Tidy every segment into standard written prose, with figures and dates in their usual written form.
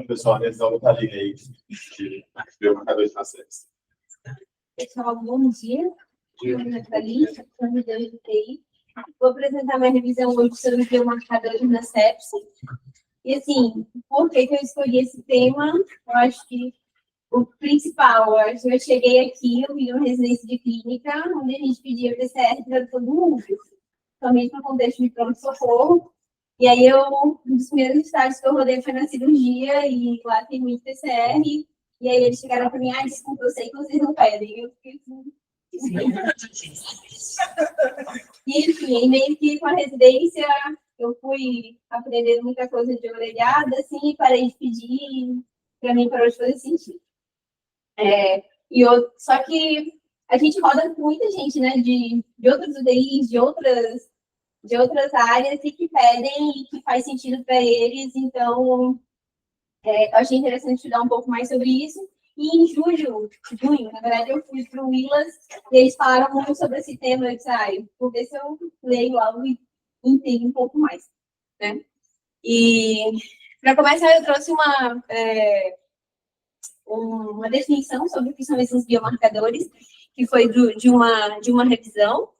Pessoal, a revisão da linha aí de biomarcadores na sepsis. Pessoal, bom dia. Meu nome é Thalita, sou da UTI. Vou apresentar minha revisão hoje sobre biomarcadores na sepsis. E assim, por que eu escolhi esse tema? Eu acho que o principal, eu cheguei aqui, eu vi uma residência de clínica, onde a gente pedia PCR para todo mundo, somente no contexto de pronto-socorro. E aí, um dos primeiros estágios que eu rodei foi na cirurgia, e lá tem muito PCR. E aí, eles chegaram para mim, desculpa, eu sei que vocês não pedem. Eu fiquei assim... E, enfim, meio que com a residência, eu fui aprendendo muita coisa de orelhada, assim, e parei de pedir, para mim parou de fazer sentido. Só que a gente roda com muita gente, né, de outras UTIs, de outras áreas, e que pedem e que faz sentido para eles. Então, eu achei interessante estudar um pouco mais sobre isso. E em junho, na verdade, eu fui para o Willas e eles falaram muito sobre esse tema. Eu disse, vou ver se eu leio algo e entendo um pouco mais, né? E, para começar, eu trouxe uma definição sobre o que são esses biomarcadores, que foi de uma revisão,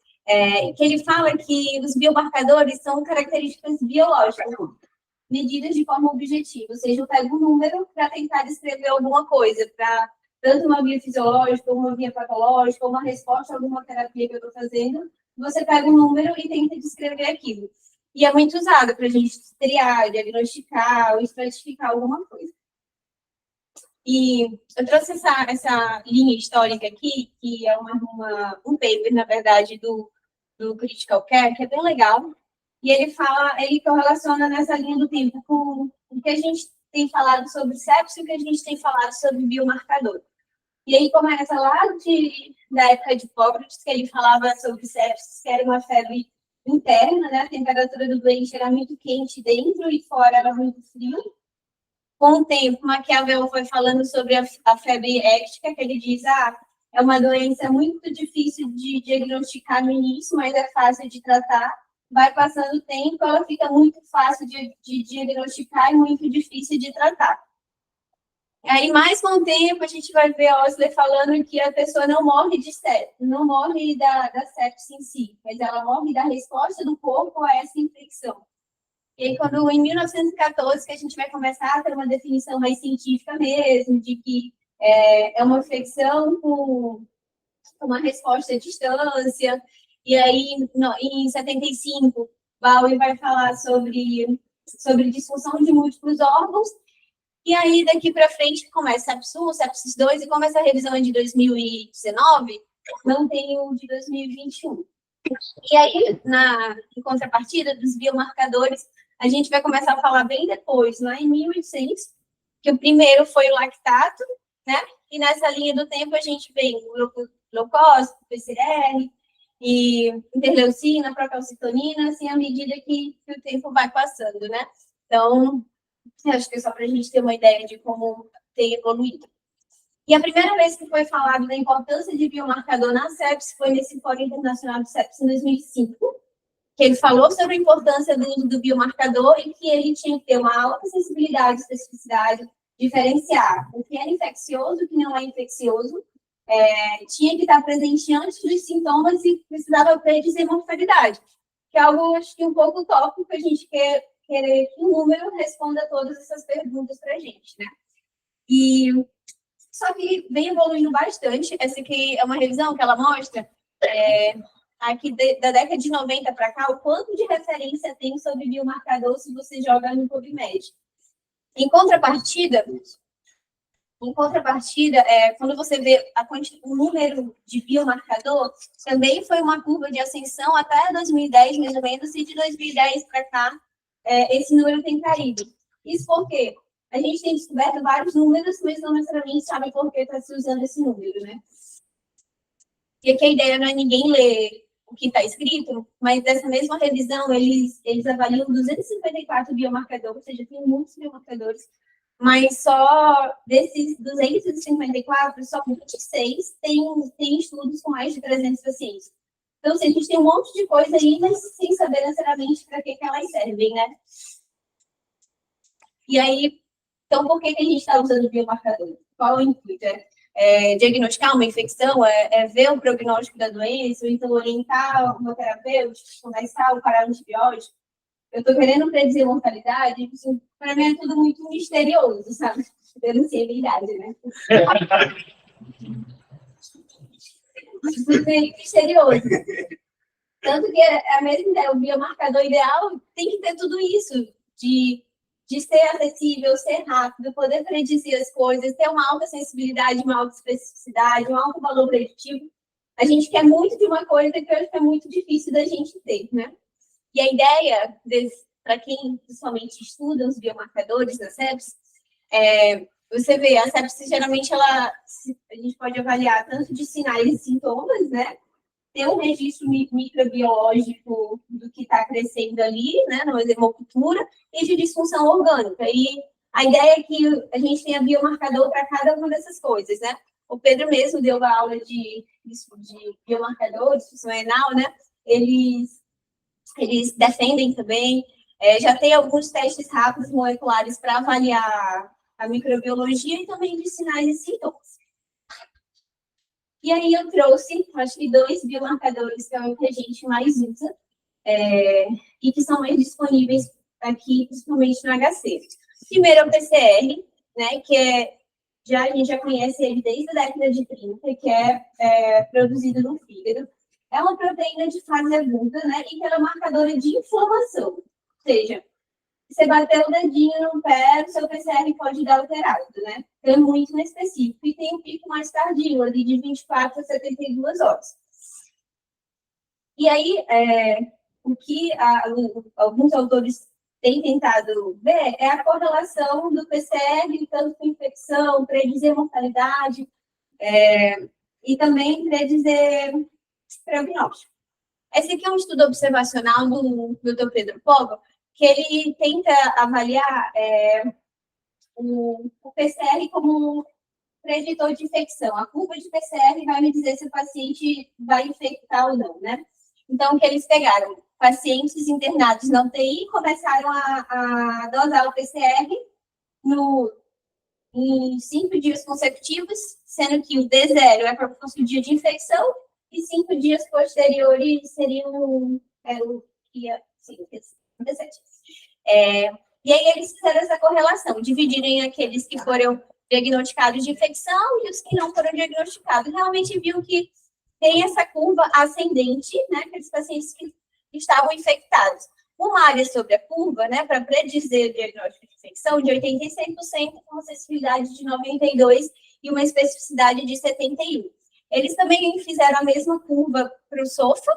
que ele fala que os biomarcadores são características biológicas, medidas de forma objetiva, ou seja, eu pego um número para tentar descrever alguma coisa, para tanto uma via fisiológica, ou uma via patológica, ou uma resposta a alguma terapia que eu estou fazendo, você pega um número e tenta descrever aquilo. E é muito usado para a gente triar, diagnosticar ou estratificar alguma coisa. E eu trouxe essa linha histórica aqui, que é um paper, na verdade, do Critical Care, que é bem legal. E ele correlaciona nessa linha do tempo com o que a gente tem falado sobre sepsis e o que a gente tem falado sobre biomarcador. E aí começa lá da época de Hipócrates, que ele falava sobre sepsis, que era uma febre interna, né? A temperatura do doente era muito quente dentro e fora era muito frio. Com o tempo, Maquiavel foi falando sobre a febre éctica, que ele diz, é uma doença muito difícil de diagnosticar no início, mas é fácil de tratar. Vai passando o tempo, ela fica muito fácil de diagnosticar e muito difícil de tratar. Aí, mais com o tempo, a gente vai ver Osler falando que a pessoa não morre de sepsis, não morre da sepsis em si, mas ela morre da resposta do corpo a essa infecção. E aí, quando em 1914, que a gente vai começar a ter uma definição mais científica mesmo, de que é uma infecção com uma resposta à distância. E aí, em 75, Bauer vai falar sobre disfunção de múltiplos órgãos. E aí, daqui para frente, começa sepsis 1, sepsis 2, e como essa revisão é de 2019, não tem o de 2021. E aí, em contrapartida dos biomarcadores, a gente vai começar a falar bem depois, lá em 1800, que o primeiro foi o lactato, né? E nessa linha do tempo a gente vem o glucose, o PCR, e interleucina, procalcitonina, assim, à medida que o tempo vai passando, né? Então, acho que é só para a gente ter uma ideia de como tem evoluído. E a primeira vez que foi falado da importância de biomarcador na sepsis foi nesse Fórum Internacional de Sepsis em 2005, que ele falou sobre a importância do uso do biomarcador e que ele tinha que ter uma alta sensibilidade, especificidade, diferenciar o que é infeccioso e o que não é infeccioso, tinha que estar presente antes dos sintomas e precisava predizer mortalidade, que é algo, acho que, um pouco utópico, que a gente querer que um número responda todas essas perguntas para a gente, né? E só que vem evoluindo bastante. Essa aqui é uma revisão que ela mostra aqui da década de 90 para cá, o quanto de referência tem sobre biomarcador se você joga no PubMed. Em contrapartida, quando você vê o número de biomarcador, também foi uma curva de ascensão até 2010, mais ou menos, e de 2010 para cá, esse número tem caído. Isso porque a gente tem descoberto vários números, mas não necessariamente sabe por que está se usando esse número, né? E aqui a ideia não é ninguém ler o que está escrito, mas dessa mesma revisão, eles avaliam 254 biomarcadores, ou seja, tem muitos biomarcadores, mas só desses 254, só 26 tem estudos com mais de 300 pacientes. Então, assim, a gente tem um monte de coisa aí, mas sem saber necessariamente para que elas servem, né? E aí, então, por que a gente está usando biomarcador? Qual é o intuito? Diagnosticar uma infecção, ver o prognóstico da doença, ou então orientar uma terapêutica, começar o parar antibiótico. Eu estou querendo predizer mortalidade, assim, para mim é tudo muito misterioso, sabe? Eu não sei a verdade, né? Tudo meio misterioso. Tanto que é a mesma ideia, o biomarcador ideal tem que ter tudo isso, de ser acessível, ser rápido, poder predizer as coisas, ter uma alta sensibilidade, uma alta especificidade, um alto valor preditivo. A gente quer muito de uma coisa que eu acho que é muito difícil da gente ter, né? E a ideia, para quem somente estuda os biomarcadores da sepsis, você vê, a sepsis geralmente a gente pode avaliar tanto de sinais e sintomas, né? Ter um registro microbiológico do que está crescendo ali, né, na hemocultura, e de disfunção orgânica. E a ideia é que a gente tenha biomarcador para cada uma dessas coisas, né? O Pedro mesmo deu uma aula de biomarcador, disfunção renal, né? Eles defendem também. Já tem alguns testes rápidos moleculares para avaliar a microbiologia e também de sinais e sintomas. E aí eu trouxe, acho que 2 biomarcadores que é o que a gente mais usa e que são mais disponíveis aqui, principalmente no HC. Primeiro é o PCR, né, que a gente já conhece ele desde a década de 30, que é produzido no fígado. É uma proteína de fase aguda, né, e que ela é marcadora de inflamação. Ou seja, você bateu o dedinho no pé, o seu PCR pode dar alterado, né? Então, é muito inespecífico. E tem um pico mais tardio, ali de 24 a 72 horas. E aí, o que alguns autores têm tentado ver é a correlação do PCR, tanto com infecção, predizer mortalidade, e também predizer prognóstico. Esse aqui é um estudo observacional do Dr. Pedro Pogo, que ele tenta avaliar o PCR como um preditor de infecção. A curva de PCR vai me dizer se o paciente vai infectar ou não, né? Então, o que eles pegaram? Pacientes internados na UTI começaram a dosar o PCR em 5 dias consecutivos, sendo que o D0 é para o nosso dia de infecção e 5 dias posteriores seriam sim, 17. E aí eles fizeram essa correlação, dividiram em aqueles que foram diagnosticados de infecção e os que não foram diagnosticados. Realmente viu que tem essa curva ascendente, né, aqueles pacientes que estavam infectados. Uma área sobre a curva, né, para predizer o diagnóstico de infecção, de 86%, com uma sensibilidade de 92% e uma especificidade de 71%. Eles também fizeram a mesma curva para o SOFA,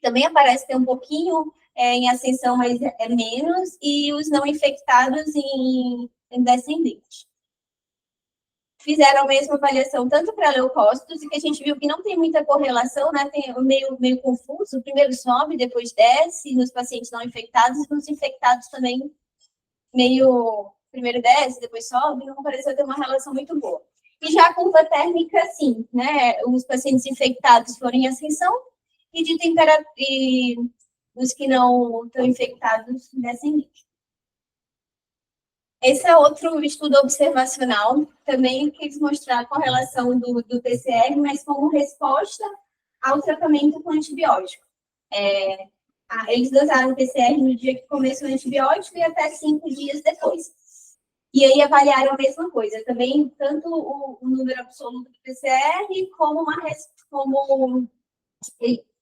também aparece ter um pouquinho em ascensão, mas é menos, e os não infectados em descendente. Fizeram a mesma avaliação tanto para leucócitos, e que a gente viu que não tem muita correlação, né? Tem meio confuso. O primeiro sobe, depois desce, nos pacientes não infectados, e nos infectados também primeiro desce, depois sobe, não pareceu ter uma relação muito boa. E já a curva térmica, sim, né? Os pacientes infectados foram em ascensão, e de temperatura, e os que não estão infectados descendente. Esse é outro estudo observacional, também que eles mostraram a correlação do PCR, mas como resposta ao tratamento com antibiótico. Eles dosaram o PCR no dia que começou o antibiótico e até 5 dias depois. E aí avaliaram a mesma coisa, também tanto o número absoluto do PCR, como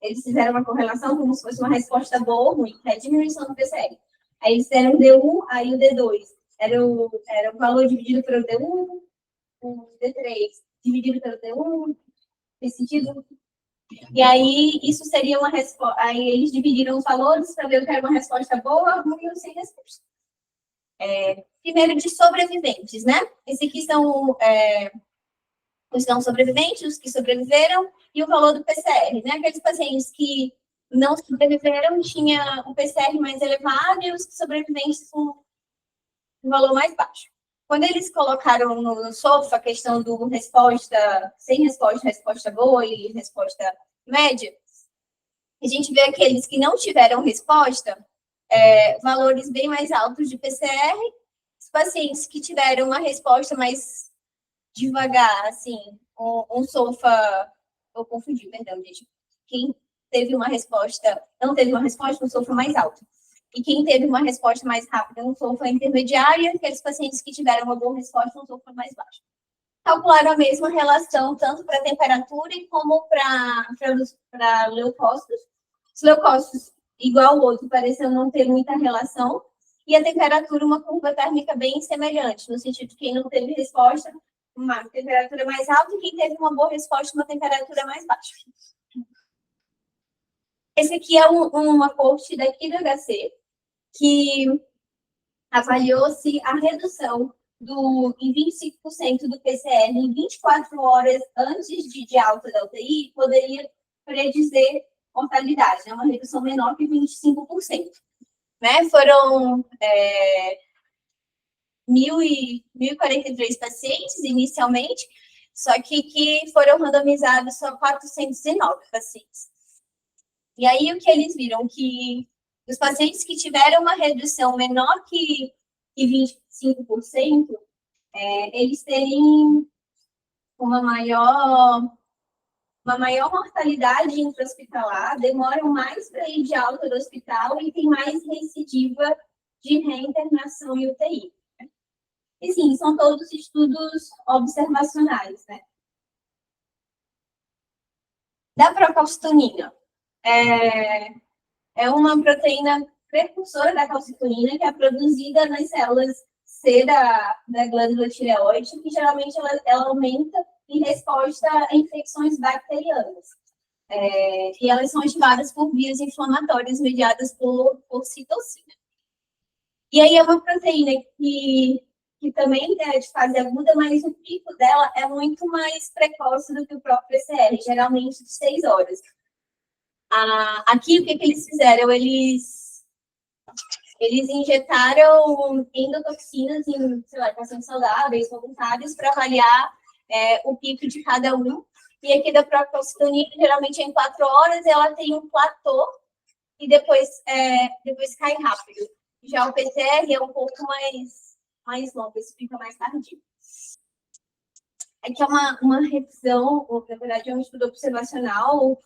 eles fizeram uma correlação como se fosse uma resposta boa ou ruim, que é a diminuição do PCR. Aí eles fizeram o D1, aí o D2. Era o valor dividido pelo D1, o D3 dividido pelo D1, nesse sentido. E aí, isso seria uma resposta. Aí, eles dividiram os valores para ver o que era uma resposta boa, ruim ou sem resposta. Primeiro, de sobreviventes, né? Esses aqui são os não sobreviventes, os que sobreviveram, e o valor do PCR, né? Aqueles pacientes que não sobreviveram tinham um PCR mais elevado e os sobreviventes com um valor mais baixo. Quando eles colocaram no SOFA a questão do resposta, sem resposta, resposta boa e resposta média, A gente vê aqueles que não tiveram resposta, valores bem mais altos de PCR. Os pacientes que tiveram uma resposta mais devagar, assim, um SOFA, eu confundi, perdão, gente. Quem teve uma resposta, não teve uma resposta, um SOFA mais alto. E quem teve uma resposta mais rápida, um SOFA intermediário, e aqueles pacientes que tiveram uma boa resposta, um SOFA mais baixo. Calcularam a mesma relação, tanto para a temperatura como para leucócitos. Os leucócitos, igual o outro, pareceu não ter muita relação, e a temperatura, uma curva térmica bem semelhante, no sentido de quem não teve resposta, uma temperatura mais alta, e quem teve uma boa resposta, uma temperatura mais baixa. Esse aqui é uma corte daqui do HC, que avaliou se a redução em 25% do PCR em 24 horas antes de alta da UTI poderia predizer mortalidade, né? Uma redução menor que 25%. Né? Foram 1.043 pacientes inicialmente, só que foram randomizados só 409 pacientes. E aí o que eles viram? Que os pacientes que tiveram uma redução menor que 25%, eles têm uma maior mortalidade intra-hospitalar, demoram mais para ir de alta do hospital e tem mais recidiva de reinternação em UTI. E sim, são todos estudos observacionais, né? Da procalcitonina. É uma proteína precursora da calcitonina que é produzida nas células C da glândula tireoide, que geralmente ela aumenta em resposta a infecções bacterianas. E elas são ativadas por vias inflamatórias mediadas por citocina. E aí é uma proteína que também é de fase aguda, mas o pico dela é muito mais precoce do que o próprio PCR, geralmente de 6 horas. Aqui, o que eles fizeram? Eles injetaram endotoxinas em, sei lá, pacientes saudáveis, voluntários, para avaliar o pico de cada um. E aqui da procalcitonina, geralmente é em 4 horas, ela tem um platô e depois cai rápido. Já o PCR é um pouco mais longo, isso fica mais tardio. Aqui é uma revisão, na verdade é um estudo observacional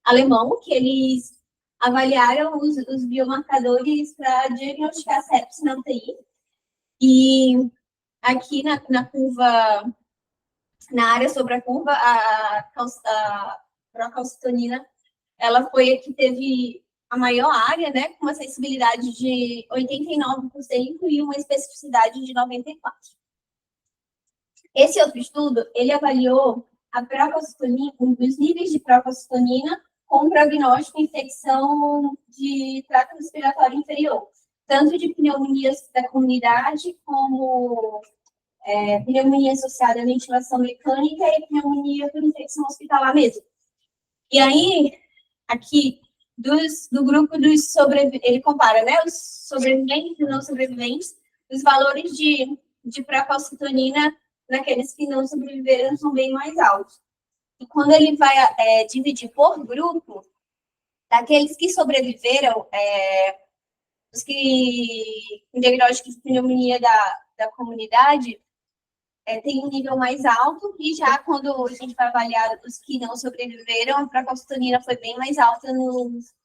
alemão, que eles avaliaram os biomarcadores para diagnosticar sepsis na UTI. E aqui na curva, na área sobre a curva, a procalcitonina, ela foi a que teve a maior área, né, com uma sensibilidade de 89% e uma especificidade de 94%. Esse outro estudo, ele avaliou a procalcitonina, os níveis de procalcitonina com prognóstico de infecção de trato respiratório inferior, tanto de pneumonias da comunidade, como pneumonia associada à ventilação mecânica e pneumonia por infecção hospitalar mesmo. E aí, aqui, do grupo dos sobreviventes, ele compara, né, os sobreviventes e não sobreviventes, os valores de procalcitonina naqueles que não sobreviveram são bem mais altos. E quando ele vai dividir por grupo, daqueles que sobreviveram, os que com diagnóstico de pneumonia da comunidade, tem um nível mais alto, e já quando a gente vai avaliar os que não sobreviveram, a procalcitonina foi bem mais alta nos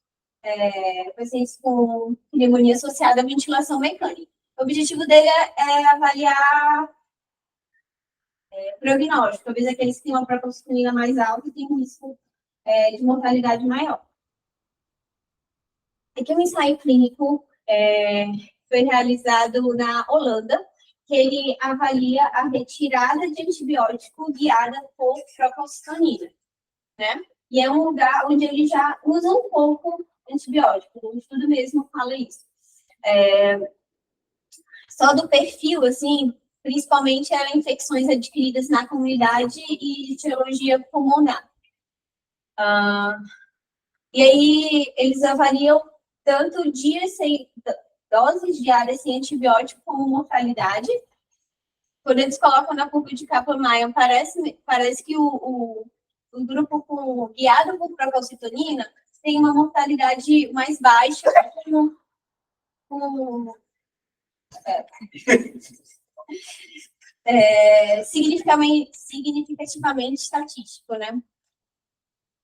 pacientes com pneumonia associada à ventilação mecânica. O objetivo dele é avaliar prognóstico, talvez aqueles que têm uma procalcitonina mais alta têm um risco de mortalidade maior. Aqui um ensaio clínico foi realizado na Holanda, que ele avalia a retirada de antibiótico guiada por procalcitonina, né? E é um lugar onde ele já usa um pouco antibiótico, o estudo mesmo fala isso. Só do perfil, assim, principalmente eram infecções adquiridas na comunidade e etiologia pulmonar. E aí eles avaliam tanto doses diárias sem antibiótico como mortalidade. Quando eles colocam na curva de Kaplan-Meier, parece que o grupo guiado por procalcitonina tem uma mortalidade mais baixa com significativamente estatístico, né?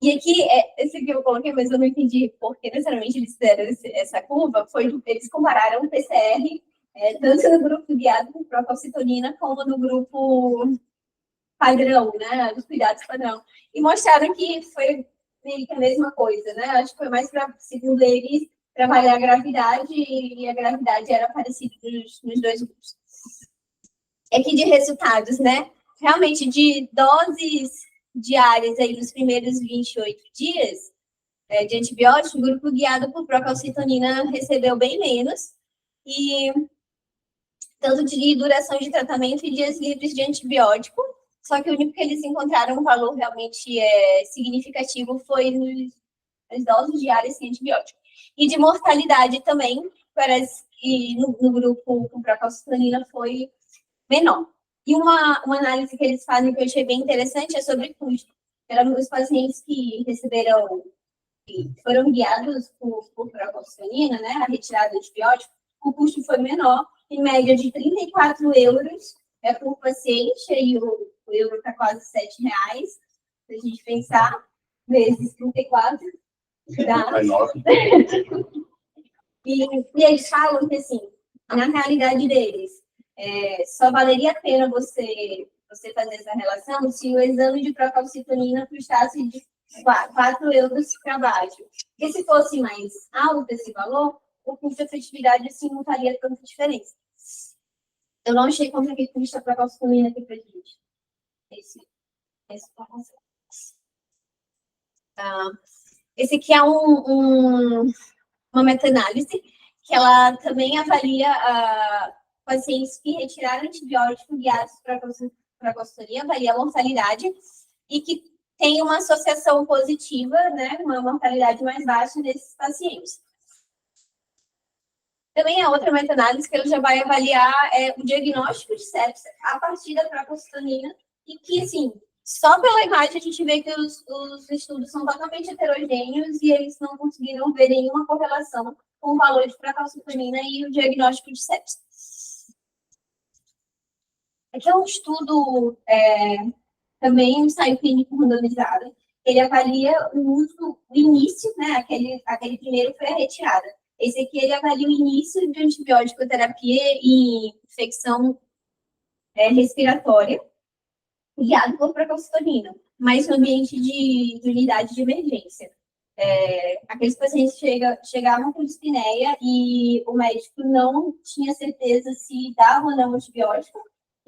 E aqui, esse aqui eu coloquei, mas eu não entendi porque necessariamente eles fizeram essa curva, eles compararam o PCR, tanto no grupo guiado por procalcitonina, como no grupo padrão, né, dos cuidados padrão, e mostraram que foi meio que a mesma coisa, né, acho que foi mais para, segundo eles, para avaliar a gravidade, e a gravidade era parecida nos dois grupos. Aqui de resultados, né, realmente de doses diárias aí nos primeiros 28 dias de antibiótico, o grupo guiado por procalcitonina recebeu bem menos, e tanto de duração de tratamento e dias livres de antibiótico, só que o único que eles encontraram um valor realmente significativo foi nas doses diárias sem antibiótico. E de mortalidade também, parece que no grupo com procalcitonina foi menor. E uma análise que eles fazem que eu achei bem interessante é sobre custo. Eram os pacientes que foram guiados por procalcitonina, né, a retirada de antibiótico, o custo foi menor, em média de 34 euros por paciente, aí o euro está quase R$7, se a gente pensar, vezes 34, dá. E eles falam que, assim, na realidade deles, só valeria a pena você fazer essa relação se o exame de procalcitonina custasse de 4 euros para baixo. Porque se fosse mais alto esse valor, o custo de efetividade assim, não faria tanta diferença. Eu não achei quanto que custa a procalcitonina aqui para gente. Esse aqui é uma meta-análise que ela também avalia pacientes que retiraram antibiótico guiados para procalcitonina, avalia a mortalidade e que tem uma associação positiva, né, uma mortalidade mais baixa nesses pacientes. Também a outra meta-análise que ele já vai avaliar o diagnóstico de sepsis a partir da procalcitonina e que, assim, só pela imagem a gente vê que os estudos são totalmente heterogêneos e eles não conseguiram ver nenhuma correlação com o valor de procalcitonina e o diagnóstico de sepsis. Aqui é um estudo, também um ensaio clínico randomizado. Ele avalia o uso, o início, né? Aquele primeiro foi a retirada. Esse aqui ele avalia o início de antibiótico terapia e infecção respiratória, guiado por procalcitonina, mas no ambiente de unidade de emergência. Aqueles pacientes chegavam com dispneia e o médico não tinha certeza se dava ou não antibiótico.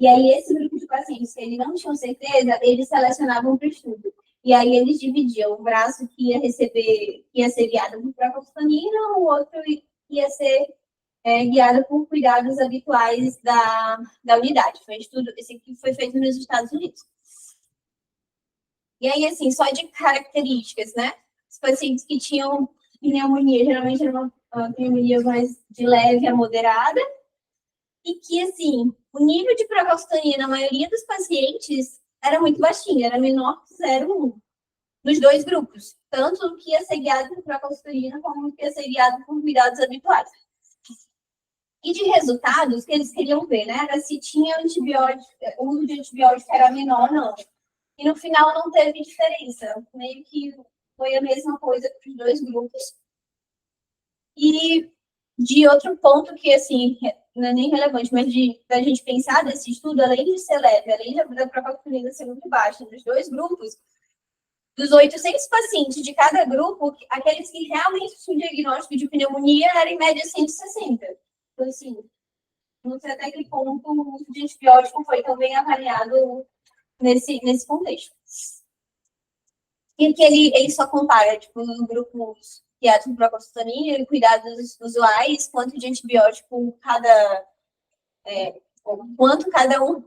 E aí, esse grupo de pacientes que eles não tinham certeza, eles selecionavam para o estudo. E aí, eles dividiam o braço que ia ser guiado por procalcitonina, o outro ia ser guiado por cuidados habituais da unidade. Foi um estudo, esse aqui foi feito nos Estados Unidos. E aí, assim, só de características, né? Os pacientes que tinham pneumonia, geralmente era uma pneumonia mais de leve a moderada, e que, assim, o nível de procalcitonina na maioria dos pacientes era muito baixinho, era menor que 0,1 nos dois grupos, tanto o que ia ser guiado por procalcitonina como o que ia ser guiado por cuidados habituais. E de resultados que eles queriam ver, né, era se tinha antibiótico, o uso de antibiótico era menor ou não. E no final não teve diferença, meio que foi a mesma coisa para os dois grupos. E de outro ponto que, assim, não é nem relevante, mas da gente pensar desse estudo, além de ser leve, além da procalcitonina ser muito baixa nos dois grupos, dos 800 pacientes de cada grupo, aqueles que realmente tinham diagnóstico de pneumonia era em média 160. Então, assim, não sei até que ponto o uso de antibiótico foi também avaliado nesse contexto. E que ele só compara, tipo, no grupo guiados por procalcitonina e cuidados usuais, quanto de antibiótico quanto cada um,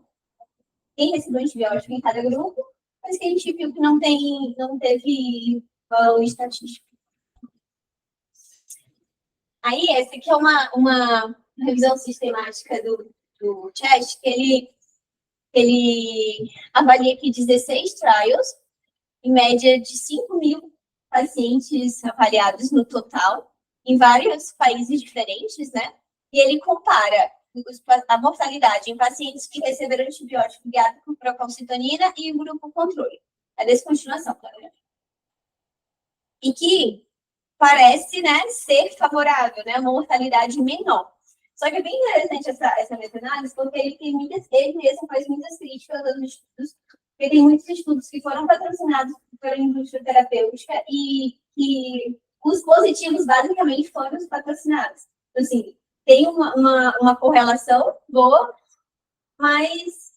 quem recebeu antibiótico em cada grupo, mas que a gente viu que não teve valor estatístico. Aí, essa aqui é uma revisão sistemática do CHEST, que ele avalia aqui 16 trials, em média de 5.000 pacientes avaliados no total, em vários países diferentes, né? E ele compara a mortalidade em pacientes que receberam antibiótico guiado por procalcitonina e o grupo controle. A descontinuação, claro. E que parece, né, ser favorável, né, uma mortalidade menor. Só que é bem interessante essa meta-análise, porque ele mesmo faz muitas críticas aos estudos, porque tem muitos estudos que foram patrocinados pela indústria terapêutica e os positivos, basicamente, foram os patrocinados. Então, assim, tem uma correlação boa, mas,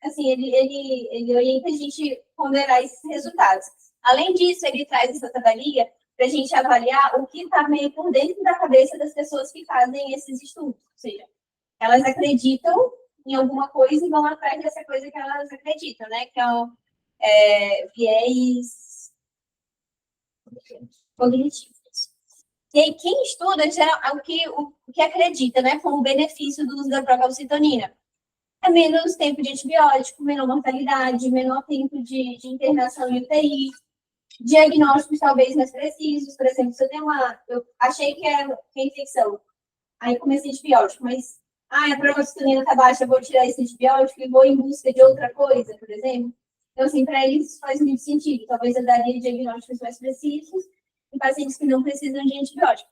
assim, ele orienta a gente a ponderar esses resultados. Além disso, ele traz essa tabelinha para a gente avaliar o que está meio por dentro da cabeça das pessoas que fazem esses estudos. Ou seja, elas acreditam em alguma coisa e vão atrás dessa coisa que elas acreditam, né? Que é o viés cognitivo. E aí, quem estuda já o que acredita, né? Com o benefício do uso da procalcitonina. É menos tempo de antibiótico, menor mortalidade, menor tempo de internação em UTI, diagnósticos talvez mais precisos. Por exemplo, se eu achei que era infecção, aí comecei antibiótico, mas a procalcitonina está baixa, vou tirar esse antibiótico e vou em busca de outra coisa, por exemplo. Então, assim, para eles faz muito sentido. Talvez eu daria diagnósticos mais precisos em pacientes que não precisam de antibiótico.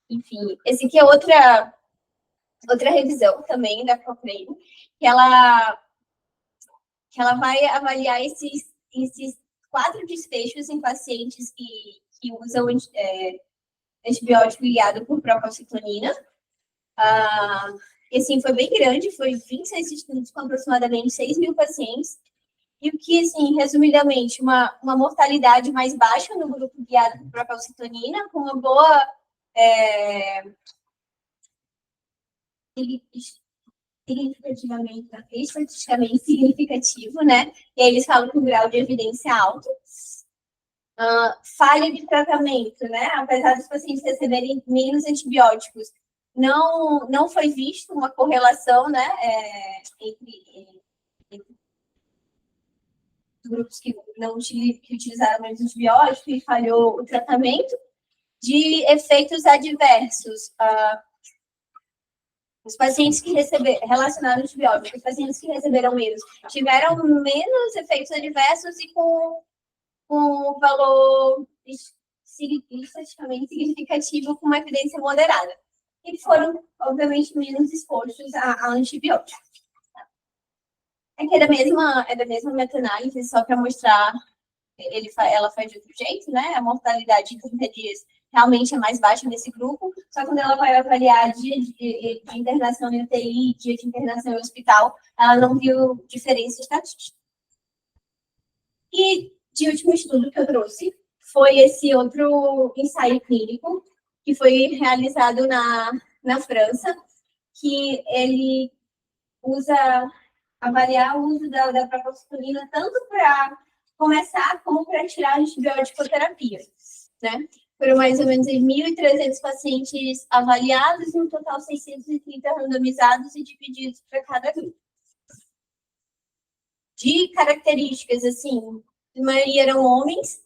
Enfim, esse aqui é outra revisão também da Cochrane, que ela vai avaliar esses 4 desfechos em pacientes que usam antibiótico guiado por procalcitonina. E assim, foi bem grande, foi 26 estudos com aproximadamente 6.000 pacientes. E o que, assim, resumidamente, uma mortalidade mais baixa no grupo guiado por procalcitonina, com uma boa estatisticamente significativo, né? E aí eles falam que o grau de evidência alto. Falha de tratamento, né? Apesar dos pacientes receberem menos antibióticos, não foi visto uma correlação, né? Entre grupos que utilizaram menos antibiótico e falhou o tratamento. De efeitos adversos, os pacientes que relacionaram antibióticos, os pacientes que receberam menos, tiveram menos efeitos adversos e com valor estatisticamente significativo, com uma evidência moderada. E foram, obviamente, menos expostos a antibióticos. Aqui é da mesma meta-análise, só para mostrar, ela faz de outro jeito, né? A mortalidade em 30 dias realmente é mais baixa nesse grupo, só que quando ela vai avaliar dia de internação em UTI, dia de internação em hospital, ela não viu diferença estatística. E de último estudo que eu trouxe foi esse outro ensaio clínico, que foi realizado na França, que ele avaliar o uso da procalcitonina tanto para começar como para tirar a antibiótico-terapia, né? Foram mais ou menos 1.300 pacientes avaliados, e no total 630 randomizados e divididos para cada grupo. De características, assim, a maioria eram homens,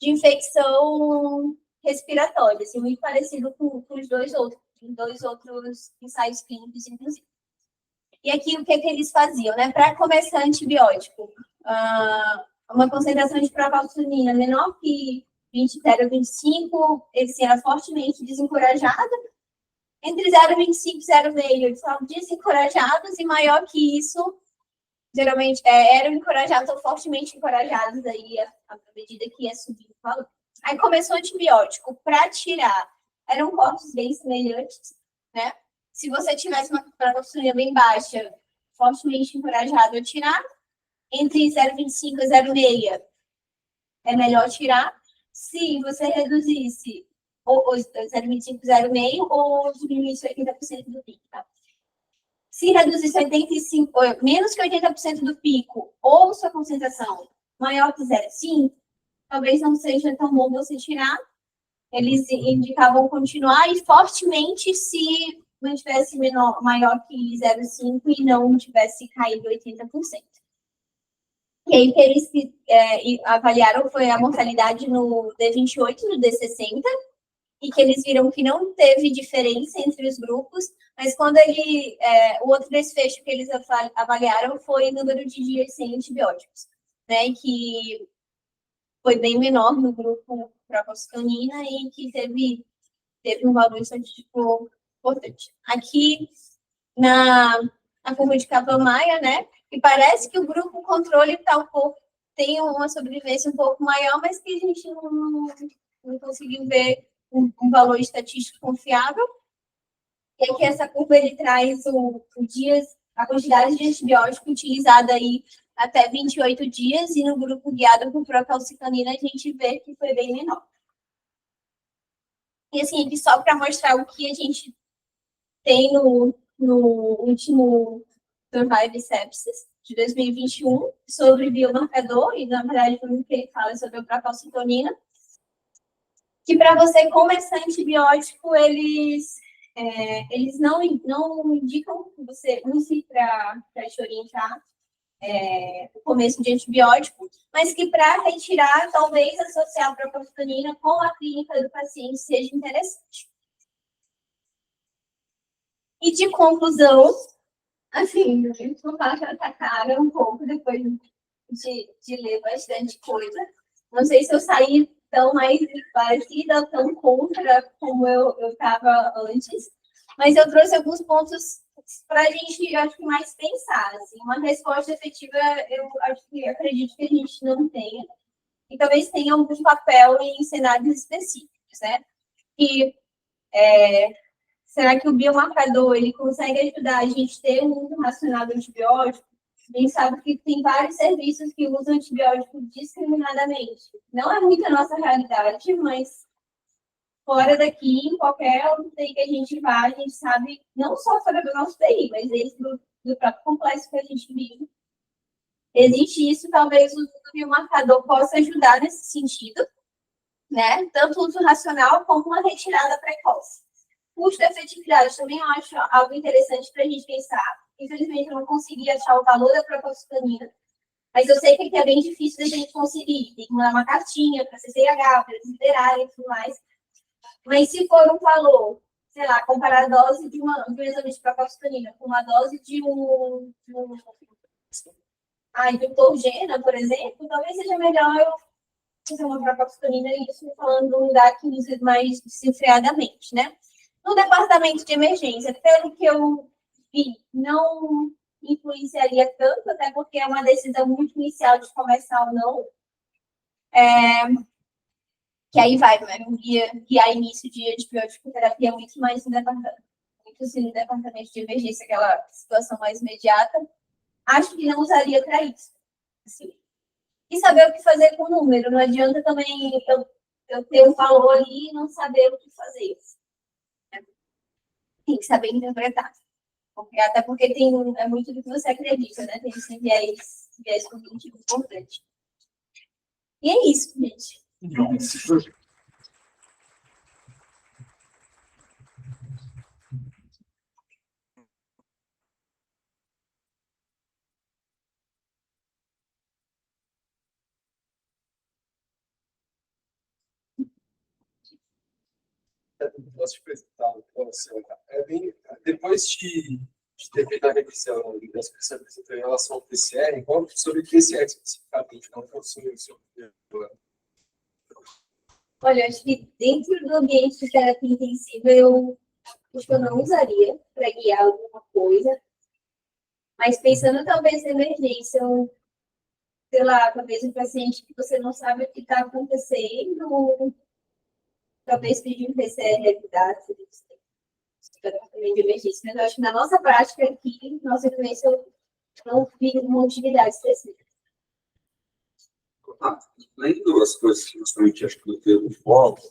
de infecção respiratória, assim, muito parecido com os dois outros ensaios clínicos, inclusive. E aqui, o que eles faziam, né? Para começar antibiótico, uma concentração de procalcitonina menor que 0,25, esse era fortemente desencorajada. Entre 0,25 e 0,5, eles falam desencorajados, e maior que isso, geralmente, eram encorajados ou fortemente encorajados aí, à medida que ia subindo o valor. Aí começou o antibiótico para tirar. Eram corpos bem semelhantes, né? Se você tivesse uma procalcitonina bem baixa, fortemente encorajado a tirar, entre 0,25 e 0,6 é melhor tirar. Se você reduzisse 0,25 e 0,6 ou diminuísse 80% do pico, tá? Se reduzisse 85%, menos que 80% do pico, ou sua concentração maior que 0,5, talvez não seja tão bom você tirar. Eles indicavam continuar, e fortemente se mantivesse maior que 0,5 e não tivesse caído 80%. E aí, o que eles avaliaram foi a mortalidade no D28 e no D60, e que eles viram que não teve diferença entre os grupos, mas quando o outro desfecho que eles avaliaram foi o número de dias sem antibióticos, né, que foi bem menor no grupo procalcitonina e que teve um valor estatístico importante. Aqui, na curva de Kaplan-Meier, né, que parece que o grupo controle tem uma sobrevivência um pouco maior, mas que a gente não conseguiu ver um valor estatístico confiável. E aqui essa curva ele traz a quantidade de antibiótico utilizada aí até 28 dias, e no grupo guiado por procalcitonina a gente vê que foi bem menor. E assim, aqui só para mostrar o que a gente tem no último Survive Sepsis de 2021 sobre biomarcador, e na verdade tudo que ele fala sobre a procalcitonina, que para você começar antibiótico, eles não indicam que você use para te orientar o começo de antibiótico, mas que para retirar, talvez associar a procalcitonina com a clínica do paciente seja interessante. E de conclusão, assim, eu faço essa cara um pouco depois de ler bastante coisa. Não sei se eu saí tão mais parecida, tão contra como eu estava antes, mas eu trouxe alguns pontos para a gente, acho que, mais pensar. Assim, uma resposta efetiva, acredito que a gente não tenha, e talvez tenha algum papel em cenários específicos, né? E será que o biomarcador ele consegue ajudar a gente a ter um uso racional do antibiótico? A gente sabe que tem vários serviços que usam antibiótico discriminadamente. Não é muito a nossa realidade, mas fora daqui, em qualquer UTI que a gente vá, a gente sabe, não só fora do nosso TI, mas dentro do próprio complexo que a gente vive. Existe isso, talvez o uso do biomarcador possa ajudar nesse sentido, né? Tanto o uso racional como uma retirada precoce. Custo-efetividade também eu acho algo interessante para a gente pensar. Infelizmente, eu não consegui achar o valor da procalcitonina, mas eu sei que aqui é bem difícil da gente conseguir. Tem que mandar uma cartinha para a CCH, para eles liberarem e tudo mais. Mas se for um valor, sei lá, comparar a dose de um exame de procalcitonina com uma dose de um Torgena, por exemplo, talvez seja melhor eu fazer uma procalcitonina, isso falando de um lugar que use mais desenfreadamente, né? No departamento de emergência, pelo que eu vi, não influenciaria tanto, até porque é uma decisão muito inicial de começar ou não. Que aí vai, né? Guiar início de antibiótico terapia muito mais no departamento. Muito assim, no departamento de emergência, aquela situação mais imediata. Acho que não usaria para isso. Assim. E saber o que fazer com o número. Não adianta também eu ter um valor ali e não saber o que fazer. Tem que saber interpretar. Até porque é muito do que você acredita, né? Tem esse viés cognitivo importante. E é isso, gente. Posso te apresentar depois de ter feito a revisão das pesquisas em relação ao PCR, sobre o PCR especificamente, não fosse o seu. Olha, acho que dentro do ambiente de terapia intensiva, eu acho que eu não usaria para guiar alguma coisa. Mas pensando talvez na emergência, sei lá, talvez um paciente que você não sabe o que está acontecendo, talvez pedir um PCR revidado, também de emergência. Mas eu acho que na nossa prática aqui, nossa vivência, eu não vi uma utilidade específica. Além das coisas que justamente acho que do termo foco,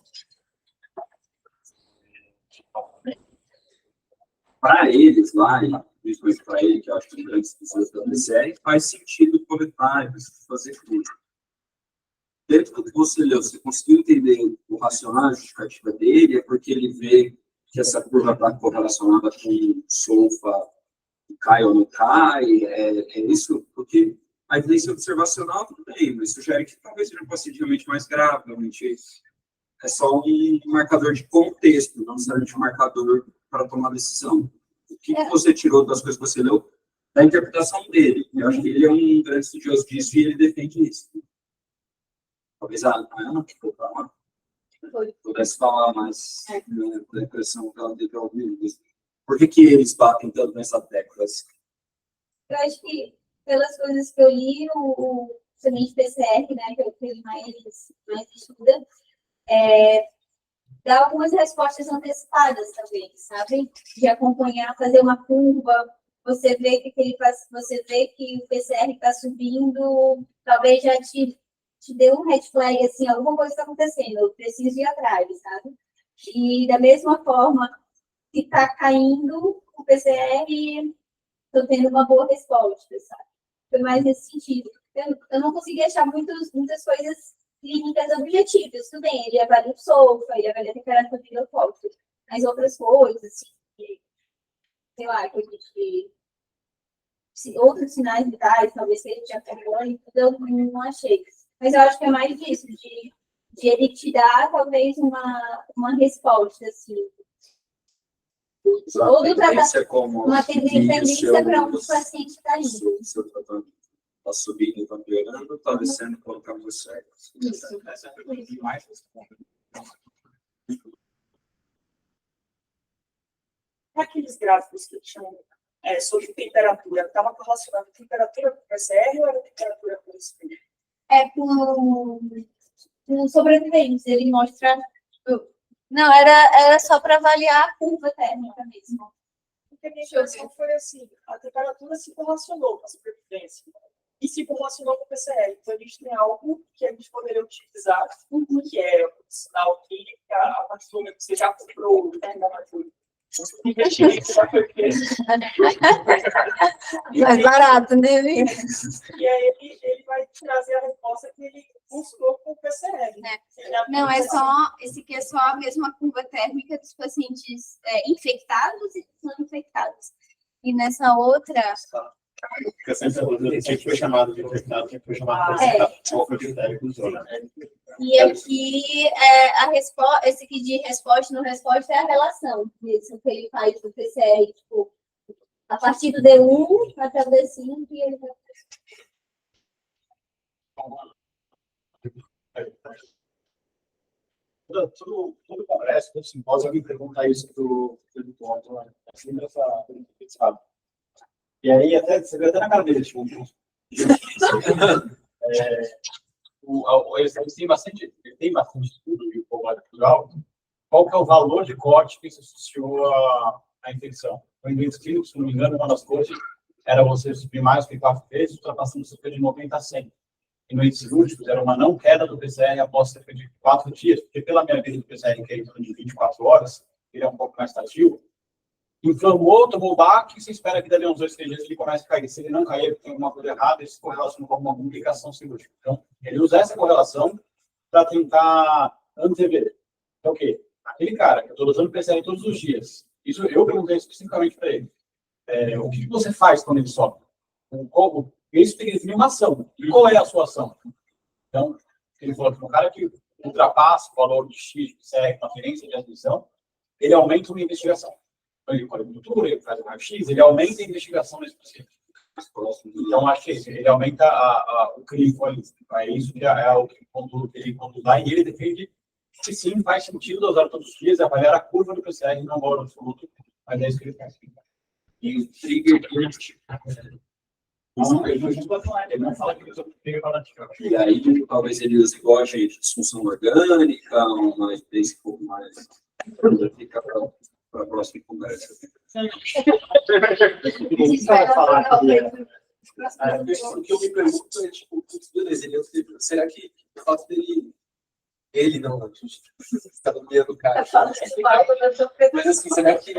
para eles lá, e principalmente para ele, que eu acho que grandes pessoas da PCR, faz sentido coletar, fazer tudo. Dentro do que você leu, você conseguiu entender o racional, a justificativa dele? É porque ele vê que essa curva está correlacionada com sulfa, cai ou não cai? É isso? Porque A evidência observacional, tudo bem, mas sugere que talvez seja um paciente realmente mais grave, realmente é só um marcador de contexto, não necessariamente um marcador para tomar decisão. O que você tirou das coisas que você leu? Da interpretação dele. Eu acho que ele é um grande estudioso disso e ele defende isso. Talvez a Ana, que pudesse falar mais da impressão que ela teve ao vivo. Por que eles batem tanto nessa tecla? Eu acho que, pelas coisas que eu li, o semente PCR, né, que é o que ele mais estuda, dá algumas respostas antecipadas também, sabe? De acompanhar, fazer uma curva, você vê que o PCR está subindo, talvez já te deu um red flag, assim, alguma coisa está acontecendo, eu preciso ir atrás, sabe? E da mesma forma, se está caindo o PCR, estou tendo uma boa resposta, sabe? Foi mais nesse sentido. Eu não consegui achar muitas coisas clínicas objetivas. Tudo bem, ele avalia o sofá, ele avalia a temperatura do corpo, mas outras coisas, assim, sei lá, outros sinais vitais, talvez que ele te acompanhe, eu não achei. Mas eu acho que é mais disso, de ele te dar, talvez, uma resposta, assim. Ou do tratamento, uma tendência para onde o paciente está indo. Seu tratamento está subindo, está piorando, está descendo pelo caminho certo. Isso. Essa é a pergunta que mais responde. Aqueles gráficos que tinham sobre temperatura, estava relacionado a temperatura com o PCR ou era temperatura com o espelho? Com sobreviventes, ele mostra. Não, era só para avaliar a curva térmica mesmo. Porque a minha impressão foi assim: a temperatura se correlacionou com a sobrevivência e se correlacionou com o PCR. Então, a gente tem algo que a gente poderia utilizar, que é o sinal clínico, a partir do momento que você já comprou o termômetro. Mais barato, né, Vini? E aí ele vai trazer a resposta que ele buscou com o PCR. Não, esse aqui é só a mesma curva térmica dos pacientes infectados e não infectados. E nessa outra... Fica sempre a dúvida, quem foi chamado de infectado, quem foi chamado de infectado, qual foi o critério que usou, né? E aqui, esse aqui de resposta não resposta é a relação. Isso que ele faz do PCR, tipo, a partir do D1 até o D5 e ele vai... Todo congresso, todo simpósio, alguém pergunta isso do ponto, né? Assim, sabe? E aí, você vê até na cara dele, tipo, eles têm bastante estudo de povoado cultural. Qual que é o valor de corte que se associou à infecção? Em doentes clínicos, se não me engano, uma das coisas era você subir mais que 4 vezes, ultrapassando cerca de 90 a 100. Em doentes cirúrgicos, era uma não queda do PCR após cerca de 4 dias, porque pela minha vida do PCR, que é em torno de 24 horas, ele é um pouco mais tardio. Inflamou, tomou o baque, e se espera que dali uns 2, 3 dias ele comece a cair. Se ele não cair, tem alguma coisa errada, isso se correlaciona com alguma complicação cirúrgica. Então, ele usa essa correlação para tentar antever. Então, o quê? Aquele cara que eu estou usando PCR todos os dias, isso eu perguntei especificamente para ele. O que você faz quando ele sobe? Isso tem que definir uma ação. E qual é a sua ação? Então, ele falou que um cara que ultrapassa o valor de X, que segue uma referência de admissão, ele aumenta uma investigação. Ele faz cultura, ele faz o raio-x, ele aumenta a investigação nesse paciente. Então, acho que ele aumenta o clínico ali. É isso que é o que ele conduz lá, e ele defende que sim, faz sentido usar todos os dias, avaliar a curva do PCR, não o valor absoluto, mas é isso que ele faz. E o trigger Ele não fala que usa trigger para e aí, talvez ele use igual a gente, disfunção orgânica, uma evidência um pouco mais. Fica para a próxima conversa. O que eu me pergunto é, tipo, beleza, será que o fato dele. Ele não, a gente está nomeando o cara. Mas assim, será que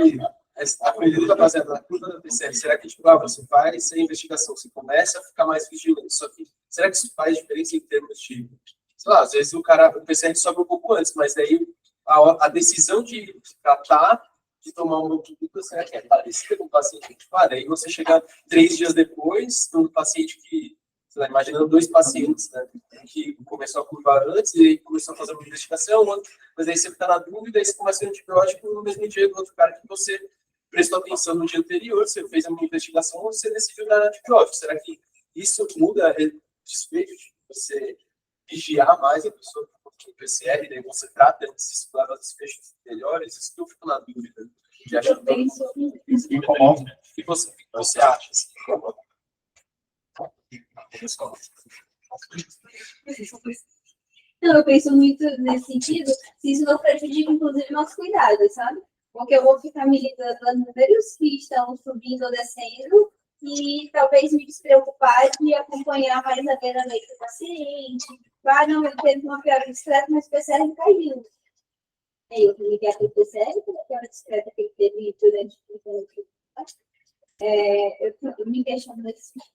essa coisa está baseada na curva da PCR? Será que, tipo, você faz a investigação, você começa a ficar mais vigilante? Só que, será que isso faz diferença em termos de. Sei lá, às vezes o PCR sobe um pouco antes, mas daí a decisão de tratar, de tomar uma multiplicação, será que é parecida com o paciente que para? Aí você chega 3 dias depois, num paciente que sei lá, imaginando 2 pacientes, né? Um que começou a curvar antes e aí começou a fazer uma investigação, mas aí você fica na dúvida e você começa o antibiótico no mesmo dia do outro cara que você prestou atenção no dia anterior, você fez uma investigação, você decidiu dar antibiótico. Será que isso muda a despeito de você vigiar mais a pessoa com o PCR, e daí você trata antes de leva desfechos melhores? Isso que eu fico na dúvida. Que acha que Isso incomoda. o que você acha? Assim? Não, eu penso muito nesse sentido, se isso não prejudica, inclusive, nosso cuidado, sabe? Porque eu vou ficar me ligando aos números que estão subindo ou descendo e talvez me despreocupar de acompanhar mais a veramente do paciente. Ah, não, ele teve uma piora discreta, mas o PCR caiu. Aí eu liguei a PCR, porque a piora discreta que ele teve durante o tempo. Eu me questiono nesse sentido.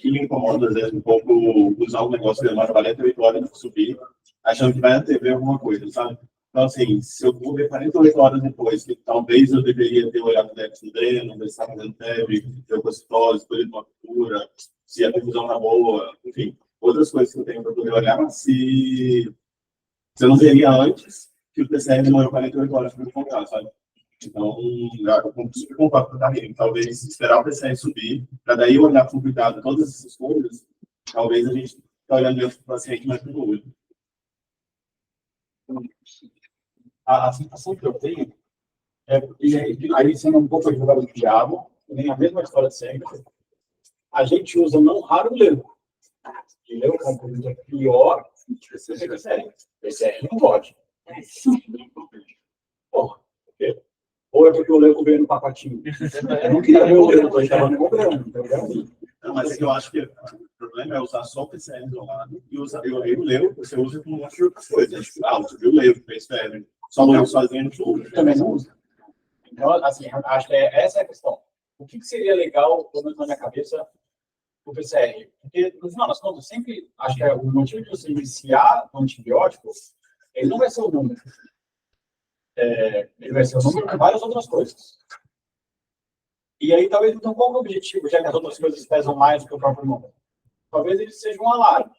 Que me incomoda, às vezes, um pouco usar o negócio de demora 48 horas para subir, achando que vai na TV alguma coisa, sabe? Então, assim, se eu vou ver 48 horas depois, que talvez eu deveria ter olhado o déficit do dreno, ver se está fazendo febre, leucocitose, escolhido uma cultura, se a perfusão tá boa, enfim, outras coisas que eu tenho para poder olhar, se eu não veria antes que o PCR demorou 48 horas para me contar, sabe? Então, eu super concordo com o Carlinhos. Talvez esperar o PCR subir, para daí olhar com cuidado todas essas coisas, talvez a gente está olhando dentro do paciente mais com o olho. A sensação que eu tenho e aí sendo um pouco advogado do diabo, nem a mesma história de sempre, a gente usa não raro o leuco. E leuco é um produto pior do que o PCR. PCR não pode. Porra, por quê? Ou é porque o leuco veio no pacotinho? Eu não queria ver o leuco, eu estava me cobrando, entendeu? Não, mas eu acho que o problema é usar só o PCR isolado e usar o leuco, você usa com um monte de outras coisas. Tipo, você viu o leuco, fez febre. Só o leuco sozinho não usa. Também não usa. Então, assim, acho que essa é a questão. O que seria legal, pelo menos na minha cabeça, o PCR? Porque, no final das contas, sempre acho que o motivo de você iniciar um antibiótico, ele não vai ser o número. Ele vai ser o número de várias outras coisas. E aí, talvez, então, qual é o objetivo, já que as outras coisas pesam mais do que o próprio número? Talvez ele seja um alarme.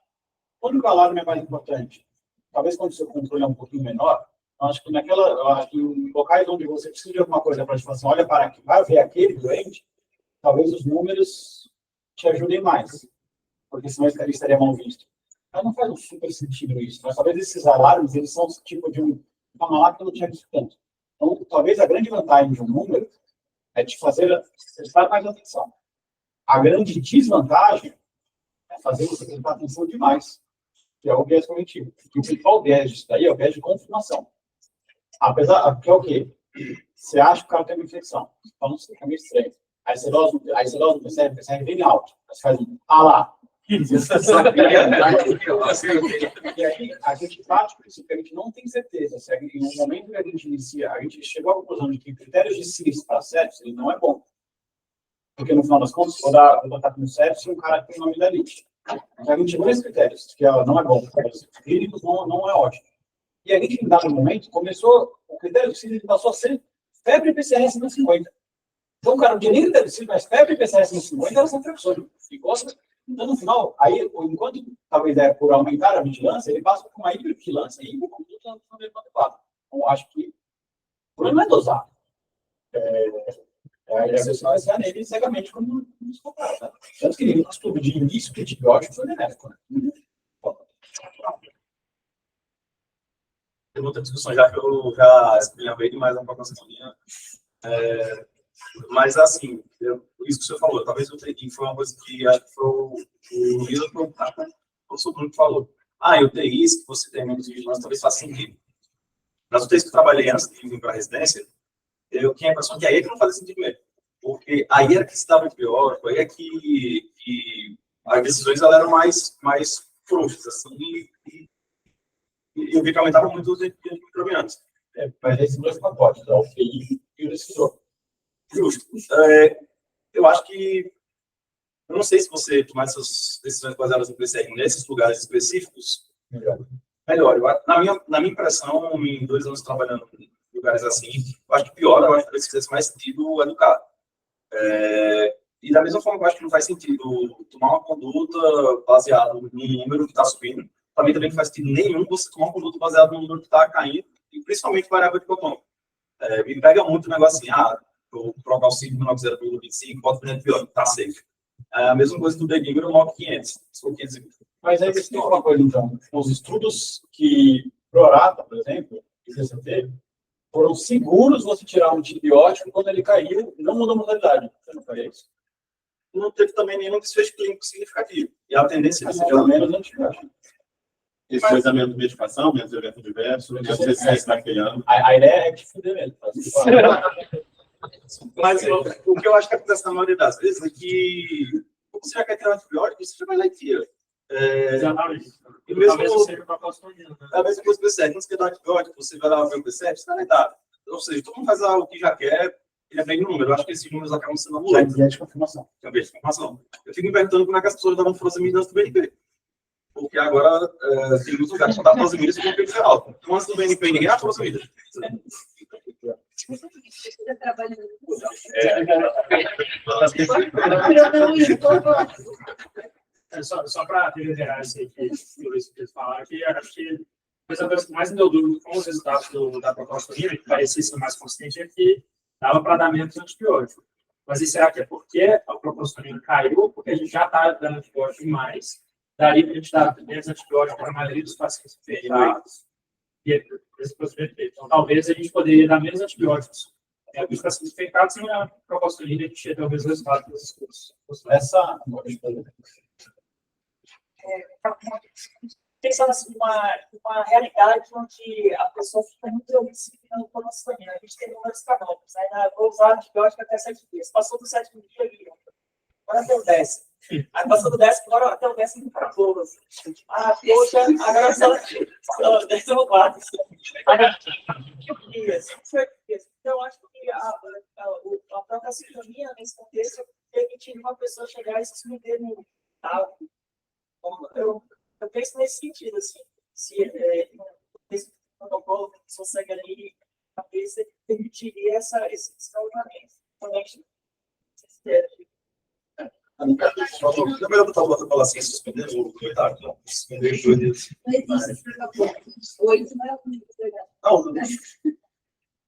Quando o alarme é mais importante? Talvez quando o seu controle é um pouquinho menor, eu acho que em locais onde você precisa de alguma coisa para te falar assim, olha para aqui, vai ver aquele doente, talvez os números te ajudem mais, porque senão ele estaria mal visto. Mas não faz um super sentido isso, mas talvez esses alarmes, eles são tipo de uma lá que eu não tinha visto tanto. Então, talvez a grande vantagem de um número é te fazer prestar mais atenção. A grande desvantagem é fazer você prestar atenção demais, que é o viés cognitivo. E o principal viés disso daí é o viés de confirmação. Que é o quê? Você acha que o cara tem uma infecção. Então, você fica meio estranho. Aí você dose no PCR bem alto. Aí você faz lá. E aí, a gente parte por isso, porque a gente não tem certeza. Se no momento que a gente inicia, a gente chegou à conclusão de que critérios de CIS para sepsis, ele não é bom. Porque, no final das contas, vou botar como sepsis um cara que tem uma amidalite. Então, a gente chegou nesses critérios, que não é bom. Os clínicos não é ótimo. E a gente, em dado momento, começou, o critério de CIS passou a ser febre PCR acima de 50. Então, o cara não tinha nem critério de CIS, mas febre PCR acima de 50 era essa flexão. Então, no final, aí, enquanto talvez por aumentar a vigilância, ele passa por uma hipervigilância e hiperconduta no meio adequado. Então, acho que o problema não é dosar. A pessoa vai ser nele cegamente como nos comprar. Tá? Tanto que o estudo de início de antibiótico foi benéfico. Né? Tem outra discussão já que eu já expliquei mais uma pouco minha. Mas, assim, isso que o senhor falou, talvez eu tenha, foi uma coisa que acho que foi o Lilo perguntar, né? O senhor falou, eu tenho isso, que você tem menos vigilância, talvez faça sentido. Nas UTIs que eu trabalhei antes de vir para a residência, eu tinha a impressão que aí é que não fazia sentido mesmo. Porque aí era que se dava antibiótico, aí é que as decisões eram mais frouxas, assim, e eu vi que aumentava muito os antimicrobianos. Mas esses dois pacotes, o FI e o decisor. Justo. Eu acho que... Eu não sei se você tomar essas decisões baseadas no PCR nesses lugares específicos, melhor. Na minha impressão, em 2 anos trabalhando em lugares assim, eu acho que pior, eu acho que precisa ser mais sentido educar. E da mesma forma que eu acho que não faz sentido tomar uma conduta baseado no número que está subindo, também não faz sentido nenhum você tomar uma conduta baseado no número que está caindo, e principalmente variável de cotão. Me pega muito o negócio assim, eu trocar o 5.90 pelo 25, boto o pior, tá safe. A mesma coisa do Delivery no NOC 500. Mas aí você tem uma coisa, então, os estudos que Prorata, por exemplo, e CCT, foram seguros você tirar um antibiótico quando ele caiu, não mudou a modalidade. Você não faria isso? Não teve também nenhum desfecho clínico significativo. E a tendência é Pelo menos antibiótico. Esse coisa menos medicação, menos evento diverso, menos excesso bacteriano. A ideia é de fuder mesmo. Mas o que eu acho que acontece na maioria das vezes é que você já quer tirar antibiótico, você já vai lá e tira. E mesmo Talvez seja para consultoria. a mesma coisa do B7, não se quer dar antibiótico, você vai lá ver o B7, você vai dar. Ou seja, todo mundo faz o que já quer, ele é bem número. Eu acho que esses números acabam sendo anulados. Já é de confirmação. Também de informação. Eu fico inventando como é que as pessoas davam furosemida antes do BNP. Porque agora tem muitos lugares que só dá furosemida se for BNP geral. Então antes do BNP ninguém dá furosemida. Só para reiterar isso que eles falaram aqui, acho que a coisa que mais me deu dúvida com os resultados da procalcitonia, que parecia ser mais consistente, é que dava para dar menos antibiótico. Mas e será que é porque a procalcitonia caiu, porque a gente já está dando antibiótico demais, daria para a gente dar menos antibiótico para a maioria dos pacientes infectados? Então, talvez a gente poderia dar menos antibióticos para os pacientes infectados sem a procalcitonia, a gente ia ter o mesmo resultado dos estudos. Pensando assim, uma realidade onde a pessoa fica muito obcecada com a nossa família. A gente tem números canônicos, né? Vou usar antibiótico até 7 dias. Passou do 7º dia, agora até o 10º. Aí passou do 10º, agora até o 10º para todos. Poxa, agora só 10º. Então, eu acho que a própria sintonia, nesse contexto, permitiria uma pessoa chegar e se submeter no. Eu penso nesse sentido, assim, se esse protocolo que a pessoa segue ali, talvez permitiria esse desenvolvimento. É melhor botar o protocolo assim, suspender o comentário, não. Suspender os dois.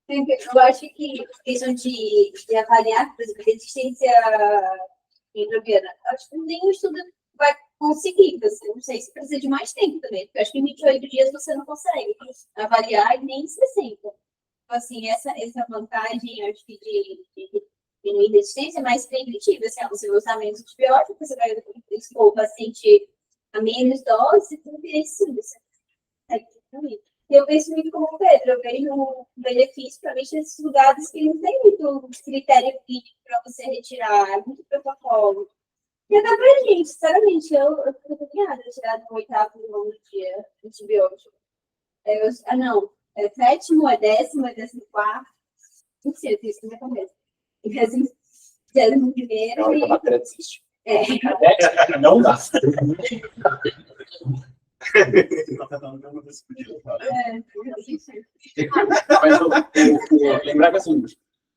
Eu acho que questão de avaliar, por exemplo, resistência microbiana, acho que nenhum estudo vai conseguir, não sei se precisa de mais tempo também, porque acho que em 28 dias você não consegue avaliar e nem 60. Então, assim, essa vantagem, acho que de diminuir resistência é mais preventiva, assim, você vai usar menos antibiótico, você vai expor o paciente a menos dose, tudo isso. Eu penso muito como o Pedro, eu vejo um benefício, principalmente nesses lugares que não tem muito critério clínico para você retirar, muito protocolo. E até pra gente, sinceramente, eu fico obrigada a tirar do 8º e 9º dia antibiótico. É 7º, é 10º, é 14º. Não sei, isso na minha cabeça. E 11º. Na hora que a bactéria desiste. Não dá. Lembrar que assim,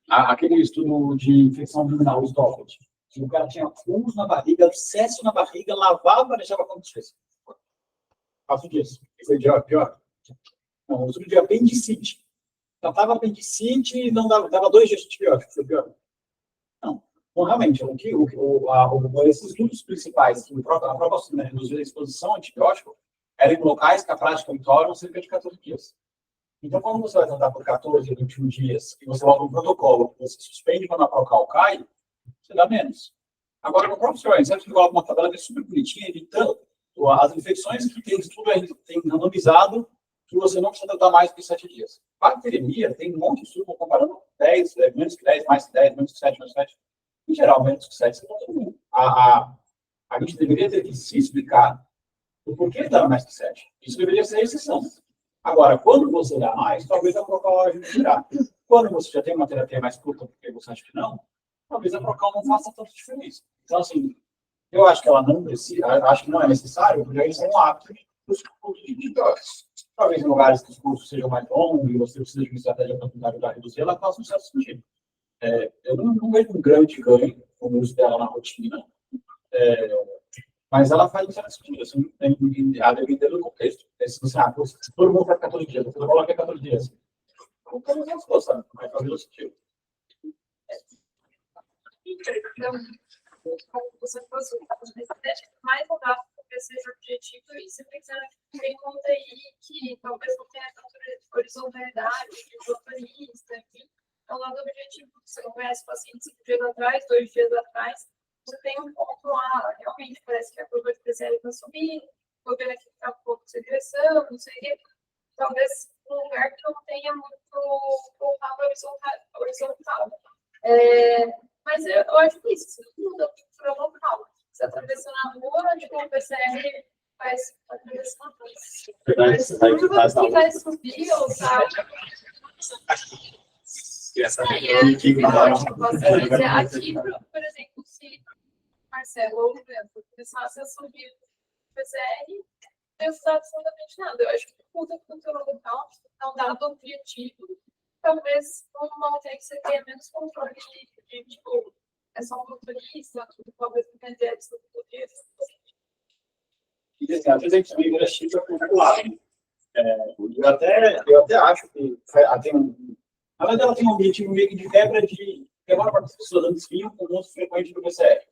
aquele estudo de infecção abdominal, os DOPT, que o cara tinha fungos na barriga, abscesso na barriga, lavava e deixava acontecer. Faço disso. Foi pior. Não, o estudo de apendicite. Tratava apendicite e não dava 2 dias de antibiótico. Foi pior. Não. Bom, realmente, esses estudos principais, que a própria reduzir a exposição a antibiótico, eram em locais que a prática habitual eram cerca de 14 dias. Então, quando você vai tratar por 14 ou 21 dias, e você volta um protocolo, você suspende quando a procal cai, você dá menos. Agora, no próprio COE, você coloca uma tabela que é super bonitinha, evitando as infecções que tem estudo tem randomizado, que você não precisa tratar mais do que 7 dias. Bacteremia, tem um monte de estudo comparando 10, menos que 10, mais que 10, menos que 7, menos que 7. Em geral, menos que 7, você não tem muito. A gente deveria ter que se explicar o porquê dá mais que 7. Isso deveria ser a exceção. Agora, quando você dá mais, talvez a procal ajude a tirar. Quando você já tem uma terapia mais curta, porque você acha que não, talvez a procal não faça tanta diferença. Então, assim, eu acho que ela não precisa, acho que não é necessário, porque aí são hábitos dos cursos de doses. Talvez em lugares que os cursos sejam mais longos e você precisa de uma estratégia para tentar ajudar a reduzir, ela faça um certo sentido. Eu não vejo um grande ganho o uso dela na rotina. Mas ela faz certas coisas, assim, a depender do contexto. Se você, todo mundo vai ficar todo dia, você coloca ficar todo dia. Assim. Como não gostou, sabe? Mas faz o sentido. Então, como você fosse mais voltado para o seja objetivo, e você pensando que tem conta aí que talvez não tenha tanta horizontalidade, que motorista, enfim. Então, lá do objetivo, você não conhece o paciente 5 dias atrás, 2 dias atrás, você tem um ponto lá, realmente parece que a curva de PCL está subindo, estou vendo aqui que está um pouco de regressão, não sei o quê. Talvez um lugar que não tenha muito voltado horizontal. Mas eu acho que isso muda para o local. Você atravessando a rua, tipo, o PCR faz atravessando a rua. Mas que vai subir ou tal. Aqui, por exemplo, se Marcelo ou o Leandro começasse a subir o PCR, não resulta absolutamente nada. Eu acho que muda para o local, não dá do objetivo. Talvez não tenha que você tenha menos controle de tipo, é só um motorista, talvez não tenha direito sobre o motorista. E assim, às vezes a gente vira chifre para o lado. Eu até acho que na verdade, ela tem um objetivo meio que de quebra de quebra para as pessoas antes vinham com o uso frequente do PCR.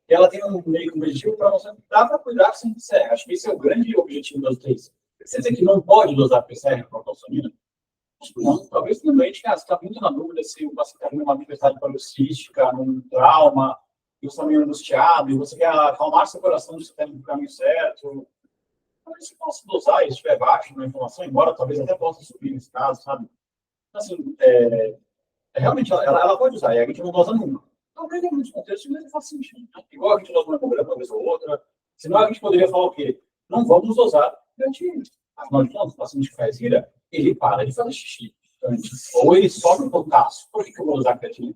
E ela tem um meio que objetivo para você dar para cuidar sem PCR. Acho que esse é o grande objetivo das três. Você dizer que não pode dosar PCR com procalcemia? Não, talvez também você está muito na dúvida se o paciente está numa tempestade paroxística, num trauma, e você está meio angustiado, e você quer acalmar seu coração se está no caminho certo. Talvez você possa dosar e se estiver baixo na informação, embora talvez até possa subir nesse caso, sabe? Assim, realmente, ela pode usar, e a gente não dosa nunca. Talvez em muitos contextos, mas não faz sentido. Igual a gente dosa uma problema, uma vez ou outra. Senão a gente poderia falar o quê? Não vamos dosar antes. Afinal de contas, o paciente que faz ira, ele para de fazer xixi antes. Ou ele sobe um potássio. Por que eu vou usar creatina?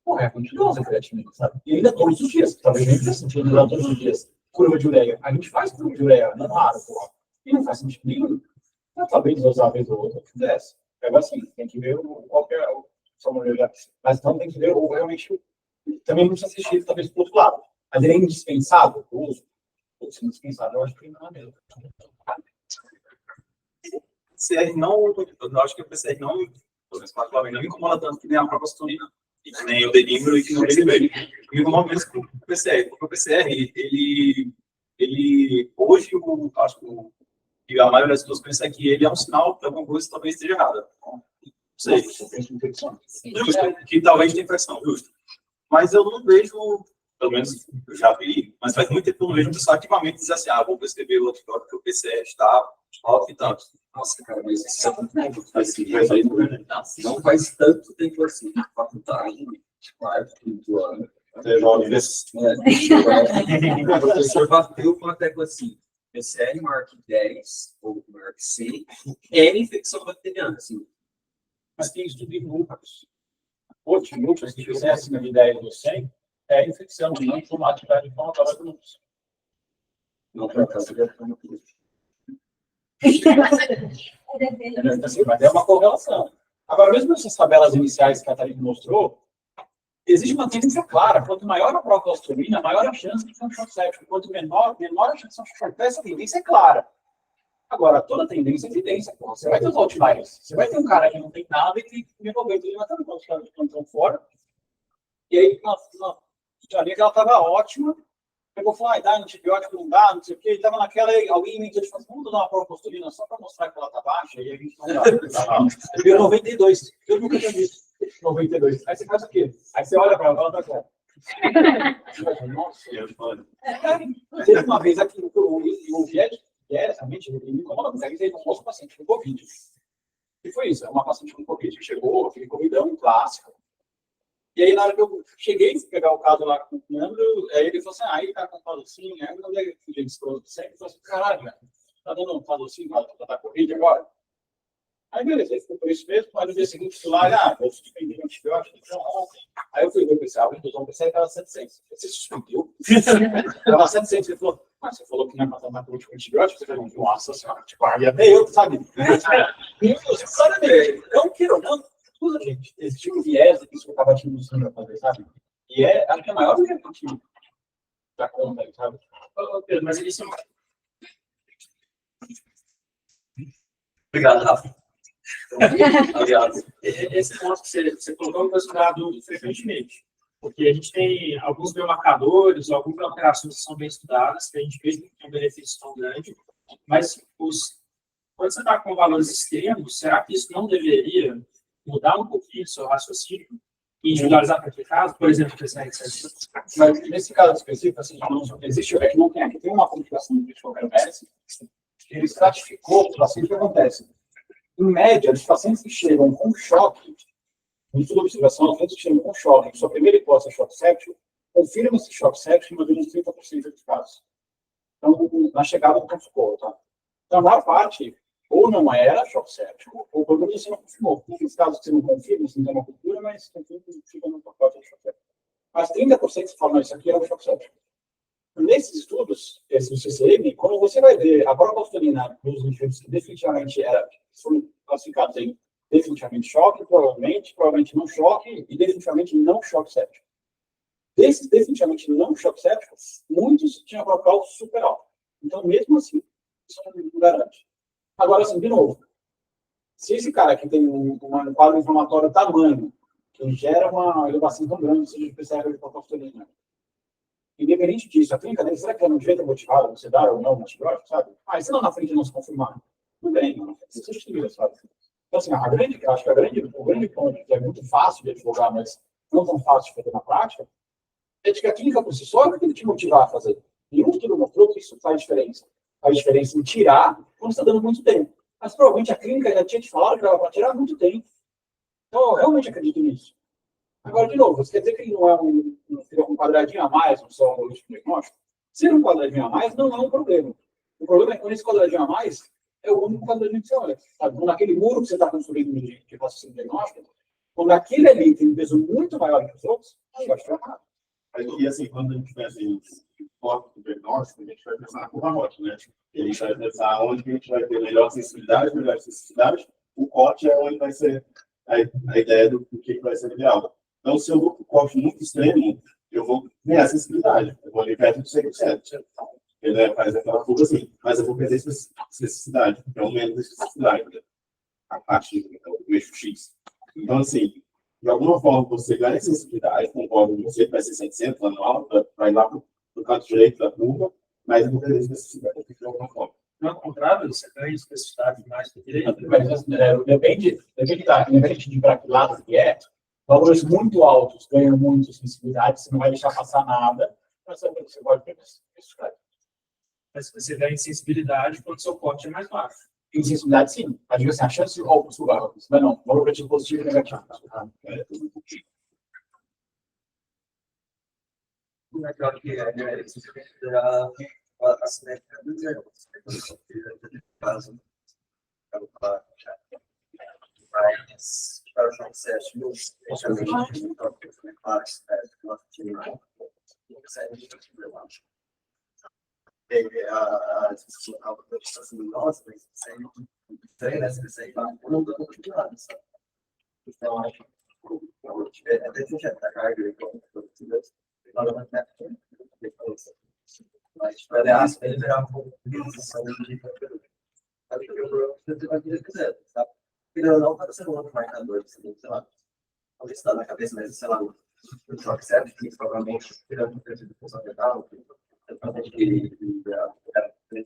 Porra, a gente usa creatina, sabe? E ainda todos os dias. Talvez nem faça sentido usar todos os dias. Curva de ureia. A gente faz curva de ureia, não raro, porra. E não faz sentido nenhum. Mas talvez usar uma vez ou outra, fizesse. É assim, tem que ver qual que é o mas então tem que ver ou realmente também não precisa assistir talvez para o outro lado. Mas ele é indispensável o uso. Ou se indispensável, eu acho que não é mesmo. PCR não, eu acho que o PCR não, particularmente, não me incomoda tanto que nem a própria citolina, e que nem o dedímero e que nem o delivery. Me incomoda menos com o PCR, porque o PCR, ele hoje, eu acho que a maioria das pessoas pensa que ele é um sinal que alguma coisa talvez esteja errada. Não sei. Justo, que talvez tenha infecção, justo. Mas eu não vejo, pelo menos eu já vi, mas faz muito tempo que eu não vejo pessoa ativamente dizer assim, vou prescrever o antibiótico porque o PCR está alto e tanto. Nossa, cara, mas isso é muito tempo. Não faz tanto tempo assim. Faculdade, quarto, quinto ano. O professor bateu com a tecla assim. PCR maior que 10, ou maior que 100, é infecção bacteriana, assim. Mas tem estudo em números. Múltiplos, se fizer acima de 10 ou 100, é infecção, não inflamatória de forma para todos. Não para casa de mas é uma correlação. Agora, mesmo essas tabelas iniciais que a Thalita mostrou, existe uma tendência clara. Quanto maior a procalcemia, maior a chance de ser um choque séptico. Quanto menor a chance de ser um choque séptico. Essa tendência é clara. Agora, toda tendência é evidência. Porra. Você vai ter os outliers. Você vai ter um cara que não tem nada e que resolveu tudo matando quando os caras estão fora. E aí, na teoria que ela estava ótima, pegou e falou, dá antibiótico, não dá, não sei o quê. E estava naquela, alguém me disse, vamos dar uma procalcemia só para mostrar que ela está baixa. E a gente não dá. Deu 92. Eu nunca tinha visto. 92. Aí você faz o quê? Aí você olha para ela e fala, nossa, teve uma vez aqui o Viet, realmente, ele me incomoda, mas ele um outro paciente com Covid. E foi isso, uma paciente com Covid que chegou, aquele Covidão clássico. E aí, na hora que eu cheguei a pegar o caso lá com o Leandro, aí ele falou assim, ele tá com patrocínio, aí eu não dei aquele discurso sempre, falei assim, caralho, tá dando um patrocínio para tratar Covid agora? Aí, beleza, aí ficou por isso mesmo, mas no dia seguinte, fui lá, vou suspender o antibiótico. Aí eu fui ver o PCR, o induzão PCR estava 700. Você suspendeu? Estava 700. Ele falou, mas você falou que não é para tomar por último antibiótico? Você falou, nossa senhora, tipo, aí até eu, sabe? Claramente, não queira ou não, tudo, gente, existe um viés que isso eu estava te mostrando para fazer, sabe? E acho que é maior do que a gente já conta, sabe? Ô, Pedro, mas eles são. Obrigado, Rafa. Obrigado. Esse ponto que você colocou foi estudado frequentemente. Porque a gente tem alguns biomarcadores, algumas alterações que são bem estudadas, que a gente vê que tem um benefício tão grande, mas quando você está com valores extremos, será que isso não deveria mudar um pouquinho o seu raciocínio e individualizar para aquele caso? Por exemplo, Mas nesse caso específico, assim, não existe, é que não tem, aqui tem uma publicação do Critical Care Medicine, que ele estratificou os pacientes que acontece. Em média, os pacientes que chegam com choque, no estudo de observação, os pacientes que chegam com choque, sua primeira hipótese é choque séptico, confirma esse choque séptico em mais de 30% dos casos. Então, na chegada do pronto-socorro, tá? Então, a maior parte, ou não era choque séptico, ou pelo menos você não confirmou. Tem aqueles casos que você não confirma, você não tem uma cultura, mas confirma que fica no pacote de choque séptico. Mas 30% que falam, isso aqui é um choque séptico. Nesses estudos, esse do CCM, quando você vai ver a propostolina dos indivíduos que definitivamente foram classificados em definitivamente choque, provavelmente não choque e definitivamente não choque séptico. Desses definitivamente não choque sépticos, muitos tinham protocolo super alto. Então, mesmo assim, isso não garante. Agora, assim, de novo, se esse cara que tem um quadro inflamatório tamanho, que gera uma elevação tão grande, seja de PCR de propostolina, independente disso, a clínica dele, será que ela não devia ter motivado você dar ou não um antibiótico, sabe? Se lá na frente não se confirmar, tudo bem, não se justifica, sabe? Então, assim, acho que o grande ponto, que é muito fácil de advogar, mas não tão fácil de fazer na prática, é de que a clínica por si só não tem que te motivar a fazer. Nenhum estudo mostrou que isso faz diferença. Faz diferença em tirar quando está dando muito tempo. Mas provavelmente a clínica já tinha te falado que ela vai tirar há muito tempo. Então, eu realmente acredito nisso. Agora, de novo, você quer dizer que ele não é um quadradinho a mais no seu algoritmo diagnóstico? Ser um quadradinho a mais não é um problema. O problema é que quando esse quadradinho a mais é o único quadradinho que você olha. Sabe? Quando aquele muro que você está construindo de raciocínio diagnóstico, quando aquele ali tem um peso muito maior que os outros, aí vai estar errado. E assim, quando a gente pensa em foco do diagnóstico, a gente vai pensar na curva morte, né? E a gente vai pensar onde a gente vai ter melhor sensibilidade, o corte é onde vai ser a ideia do que vai ser ideal. Então, se eu vou com o corte muito extremo, eu vou ganhar sensibilidade, eu vou ali perto de 100%. Ele faz aquela curva assim, mas eu vou perder especificidade, porque é um menos de especificidade, né? A parte do eixo X. Então, assim, de alguma forma, você ganha sensibilidade, concordo com você, vai ser 100% anual, vai lá para o canto direito da curva, mas eu vou perder especificidade de alguma forma. Não é o contrário, você ganha especificidade mais do direito. Mas depende de para que lado que é. Valores muito altos ganham muito sensibilidade, você não vai deixar passar nada, mas você pode perder especificidade. Mas você ganha sensibilidade quando o seu corte é mais baixo. Em sensibilidade, sim. Mas, digo assim, a chance de mas não, valor preditivo positivo e negativo. Legal que a simétrica do zero. Caso, mas para o João Sérgio, a discussão da distância luminosa, mas tem nessa receita, não dá continuado, sabe? Então, acho que até que já está carga e como mas para ele virar uma posição de sabe que o problema é que você quiser, sabe? Porque não para ser um outro marcador, sei lá, talvez está na cabeça, mas sei lá, o choque certo, que provavelmente tirando o preço de função mental,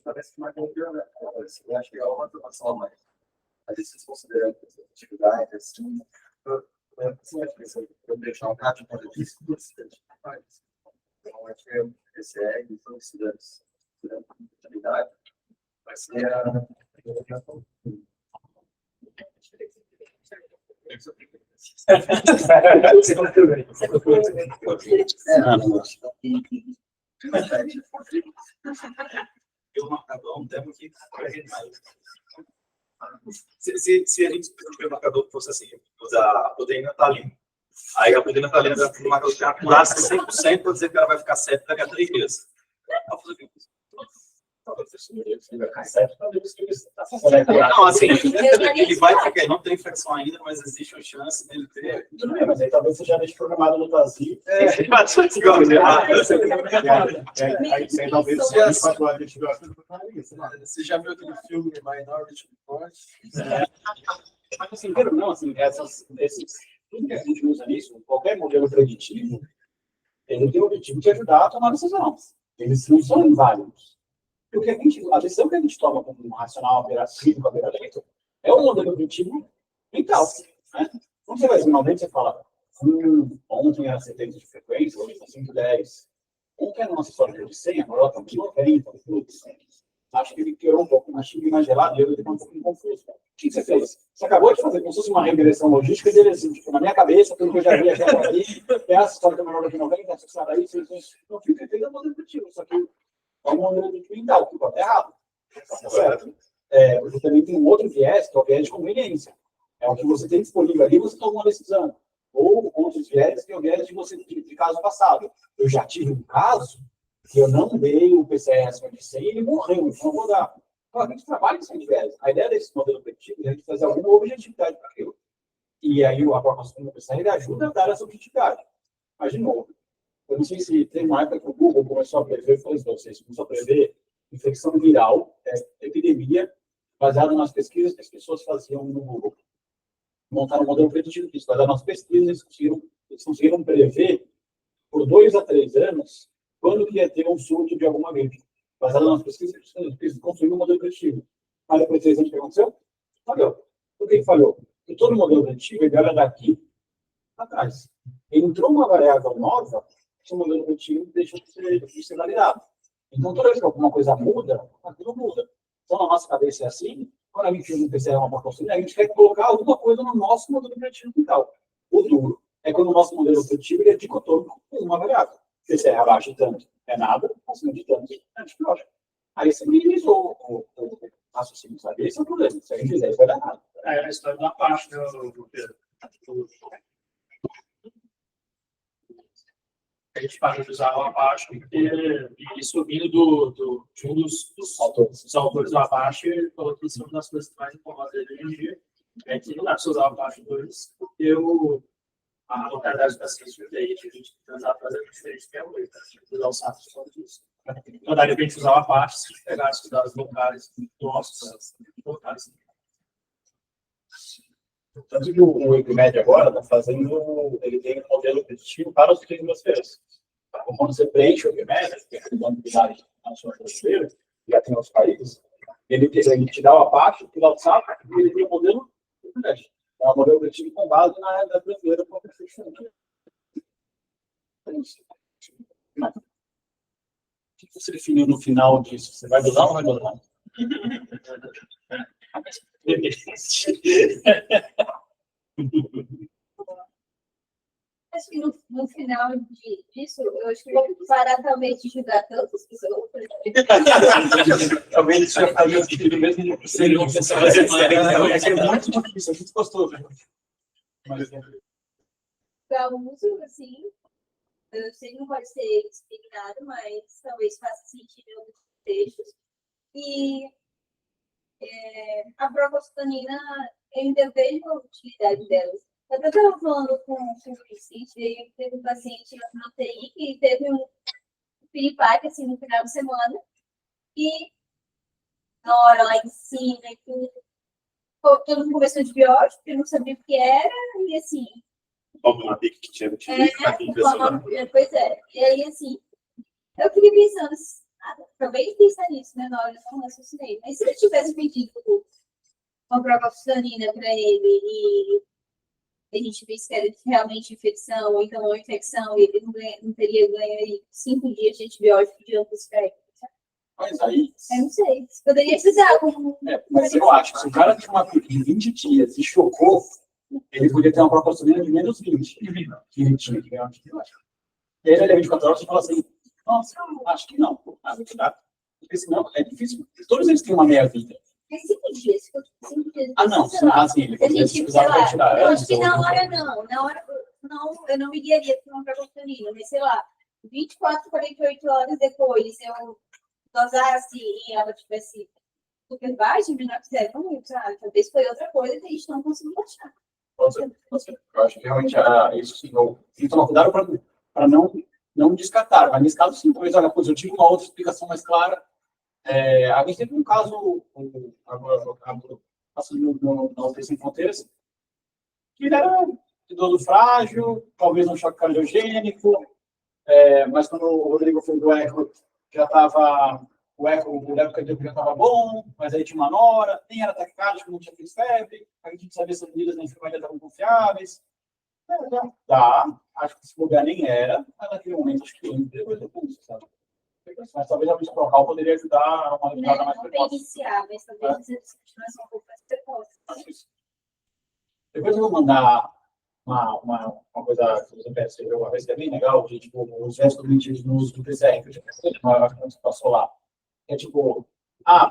parece que marca um pior, eu acho que é uma atuação a mais. Mas isso considerando atividade, assim, eu deixar um caso de coisa disso, então, acho que esse é o estudantes de atividade, vai ser a. Eu marcador um tempo que se a gente tiver um marcador que fosse assim, usar a proteína talina. Aí a proteína talina vai para o marcador que apurasse 100% para dizer que ela vai ficar certa daqui a 3 dias. talvez ele vai ficar certo, talvez ele está Não, assim, daria ele vai ficar, ele não tem infecção ainda, mas existe uma chance dele ter. Tudo bem, mas aí talvez você já deixe programado no vazio. Aí talvez Isso. 24 horas de tiver Você já viu aquele filme Minority Report? Mas assim, não, assim, tudo que a gente usa nisso, qualquer modelo preditivo, ele tem o objetivo de ajudar a tomar decisão. Eles não são inválidos. Porque a decisão que a gente toma como um racional, operativo, cabeça é um modelo preditivo mental. Né? Quando você vai finalmente, você fala, ontem era 70 de frequência, hoje está 110. Ontem era uma história de 100, agora está 90. Acho que ele piorou um pouco, mas tive mais gelado e ele ficou um pouco confuso. O que você fez? Você acabou de fazer como se fosse uma regressão logística dele, assim, tipo, na minha cabeça, tudo que eu já vi aqui, é essa história do menor de 90, essa história aí, não fica entendendo o modelo preditivo, só que é um modelo preditivo mental, que pode estar errado. Tá certo? Você também tem um outro viés, que é o viés de conveniência. É o que você tem disponível ali, você toma uma decisão. Ou outros viés, que é o viés de você de caso passado. Eu já tive um caso que eu não dei o PCR acima de 100 e ele morreu, então eu vou dar. Então, a gente trabalha sem viés. A ideia desse modelo preditivo é a gente fazer alguma objetividade para aquilo. E aí a aproximação do PCR ele ajuda a dar essa objetividade. Mas, de novo, eu não sei se tem uma época que o Google começou a prever, eu falei para vocês, começou a prever infecção viral, epidemia, baseada nas pesquisas que as pessoas faziam no Google. Montaram um modelo preditivo disso, baseado nas pesquisas, eles conseguiram prever, por 2 a 3 anos, quando que ia ter um surto de alguma gripe. Baseado nas pesquisas, eles construíram um modelo preditivo. Mas depois de 3 anos, o que aconteceu? Falhou. Por que falhou? Porque todo modelo preditivo, ele olha daqui para trás. Entrou uma variável nova, esse modelo preditivo deixa de ser validado. Então, toda vez que alguma coisa muda, aquilo muda. Então, na nossa cabeça é assim, quando a gente usa um PCR, uma proporção, a gente quer colocar alguma coisa no nosso modelo preditivo mental. O duro é quando o nosso modelo preditivo é dicotômico com uma variável. PCR abaixo de tanto é nada, acima de tanto é antibiótico. Aí você minimizou o raciocínio, sabe? Esse é o problema. Se a gente fizer isso, vai dar nada. É a história da parte, né, Pedro? A gente parou de usar o Apache porque isso vindo de um dos autores do Apache, ele falou que isso é uma das coisas que mais incomodam ele hoje em dia. É que não dá para você usar o Apache 2 porque a localidade das questões aí, a gente tentar fazer diferente que é o usar os SAPs por disso. Então, daria para a gente usar o Apache se pegasse os dados locais nossos, locais. Tanto que o Wikimedia agora está fazendo, ele tem um modelo preditivo para os atmosferas. Quando você preenche o Wikimedia, que é um banco de dados nacional brasileiro, já tem outros países, ele te dá o Apache, te dá o SAP, e ele tem o modelo Wikimedia. É um modelo preditivo com base na realidade brasileira para o que você definiu no final disso? Você vai dosar ou não vai dosar? Acho que no final disso, eu acho que vou parar talvez de julgar tantas pessoas. Talvez isso já faria sentido mesmo seria uma pessoa é muito difícil, a gente gostou. Para uso, assim, eu sei que não pode ser explicado, mas talvez faça sentido em alguns textos. E a procalcitonina, eu ainda vejo a utilidade delas. Eu estava falando com o Vicente, e teve um paciente na UTI que teve um piripaque, assim, no final de semana, e na hora lá em cima, e tudo, todo mundo começou de antibiótico, porque não sabia o que era, e assim... Uma pique que tinha Pois é, e aí, assim, eu fiquei pensando, talvez pensar nisso, né, na hora eu não raciocinei, mas se eu tivesse pedido uma procalcitonina para ele e a gente visse que era realmente infecção, ou então uma infecção, e ele não teria ganho aí 5 dias de antibiótico de ambos pés. Mas aí... Eu não sei, poderia precisar como... mas eu acho que se o cara tinha uma pique de 20 dias e chocou, ele podia ter uma procalcitonina de menos 20, que ele tinha que ganhar um antibiótico. E aí, ele é 24 horas, você fala assim, nossa, acho que não. Porque senão é difícil. Todos eles têm uma meia-vida. É 5 dias. 5 dias. Não, sei lá. assim, ele A gente, precisava sei lá, retirar. eu acho que na hora não. Na hora, não, eu não me guiaria por uma procalcitonina, mas sei lá, 24, 48 horas depois, eu dosasse e ela tivesse super baixa, eles não fizeram muito, sabe? Talvez foi outra coisa que a gente não conseguiu achar. Pode ser, pode ser. Eu acho que realmente isso sim, eu tenho que tomar cuidado para não descartar. Mas nesse caso, sim, talvez, olha, pois eu tive uma outra explicação mais clara. A gente teve um caso, passando na UTI Sem Fronteiras, que ele era idoso frágil, talvez um choque cardiogênico, mas quando o Rodrigo fez o eco, já estava, o eco cardíaco já estava bom, mas aí tinha uma nora, nem era taquicárdico, não tinha febre, a gente não sabia se as medidas da enfermaria estavam confiáveis. Acho que esse lugar nem era, mas naquele momento acho que depois do pulso, sabe? Mas talvez a vista local poderia ajudar a uma retirada mais Não tem precoce. iniciar, mas talvez eles continuassem um pouco mais precoce. Depois eu vou mandar uma coisa que você percebeu uma vez que é bem legal, de tipo, os gestos cognitivos no uso do PCR, que eu já pensei, acho que você passou lá. É tipo,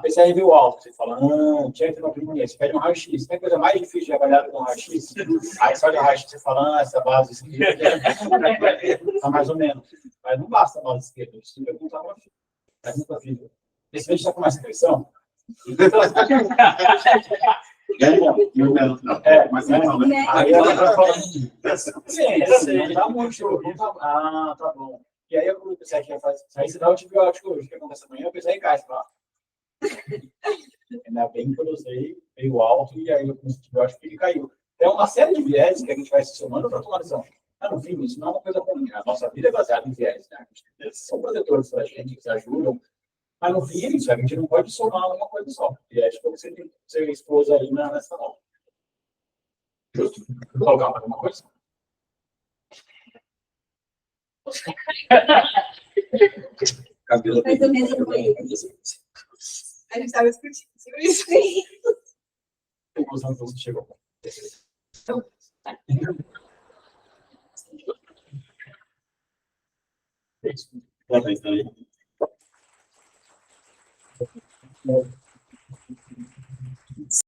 PCR veio alto. Você fala, tinha que ter uma pneumonia. Você pede um raio-x. Tem coisa mais difícil de avaliar com um raio-x? Aí você olha o raio-x e você fala, essa base esquerda está mais ou menos. Mas não basta a base esquerda. Isso perguntar para filho. Mas nunca fiz. Esse vídeo está com mais inscrição? Mas não fala. Aí ela vai falar, sim, não dá muito. Tá bom. E aí eu pensei que ia fazer. Aí você dá o antibiótico hoje, que acontece amanhã, eu pensei em cai, tá? Ainda bem que eu usei, veio alto, e aí eu com o antibiótico ele caiu. Tem uma série de viés que a gente vai se somando para tomar decisão. No fim, isso não é uma coisa ruim. A nossa vida é baseada em viés, né? Eles são protetores para a gente, que ajudam. Mas no fim, isso, a gente não pode somar uma coisa só. E é isso que você tem que ser expôs aí nessa aula. Justo? Vou colocar mais alguma coisa? Cabelo Mais ou menos por aí. A gente estava discutindo sobre isso. Conclusão que você chegou. É isso. Tá bem, tá aí.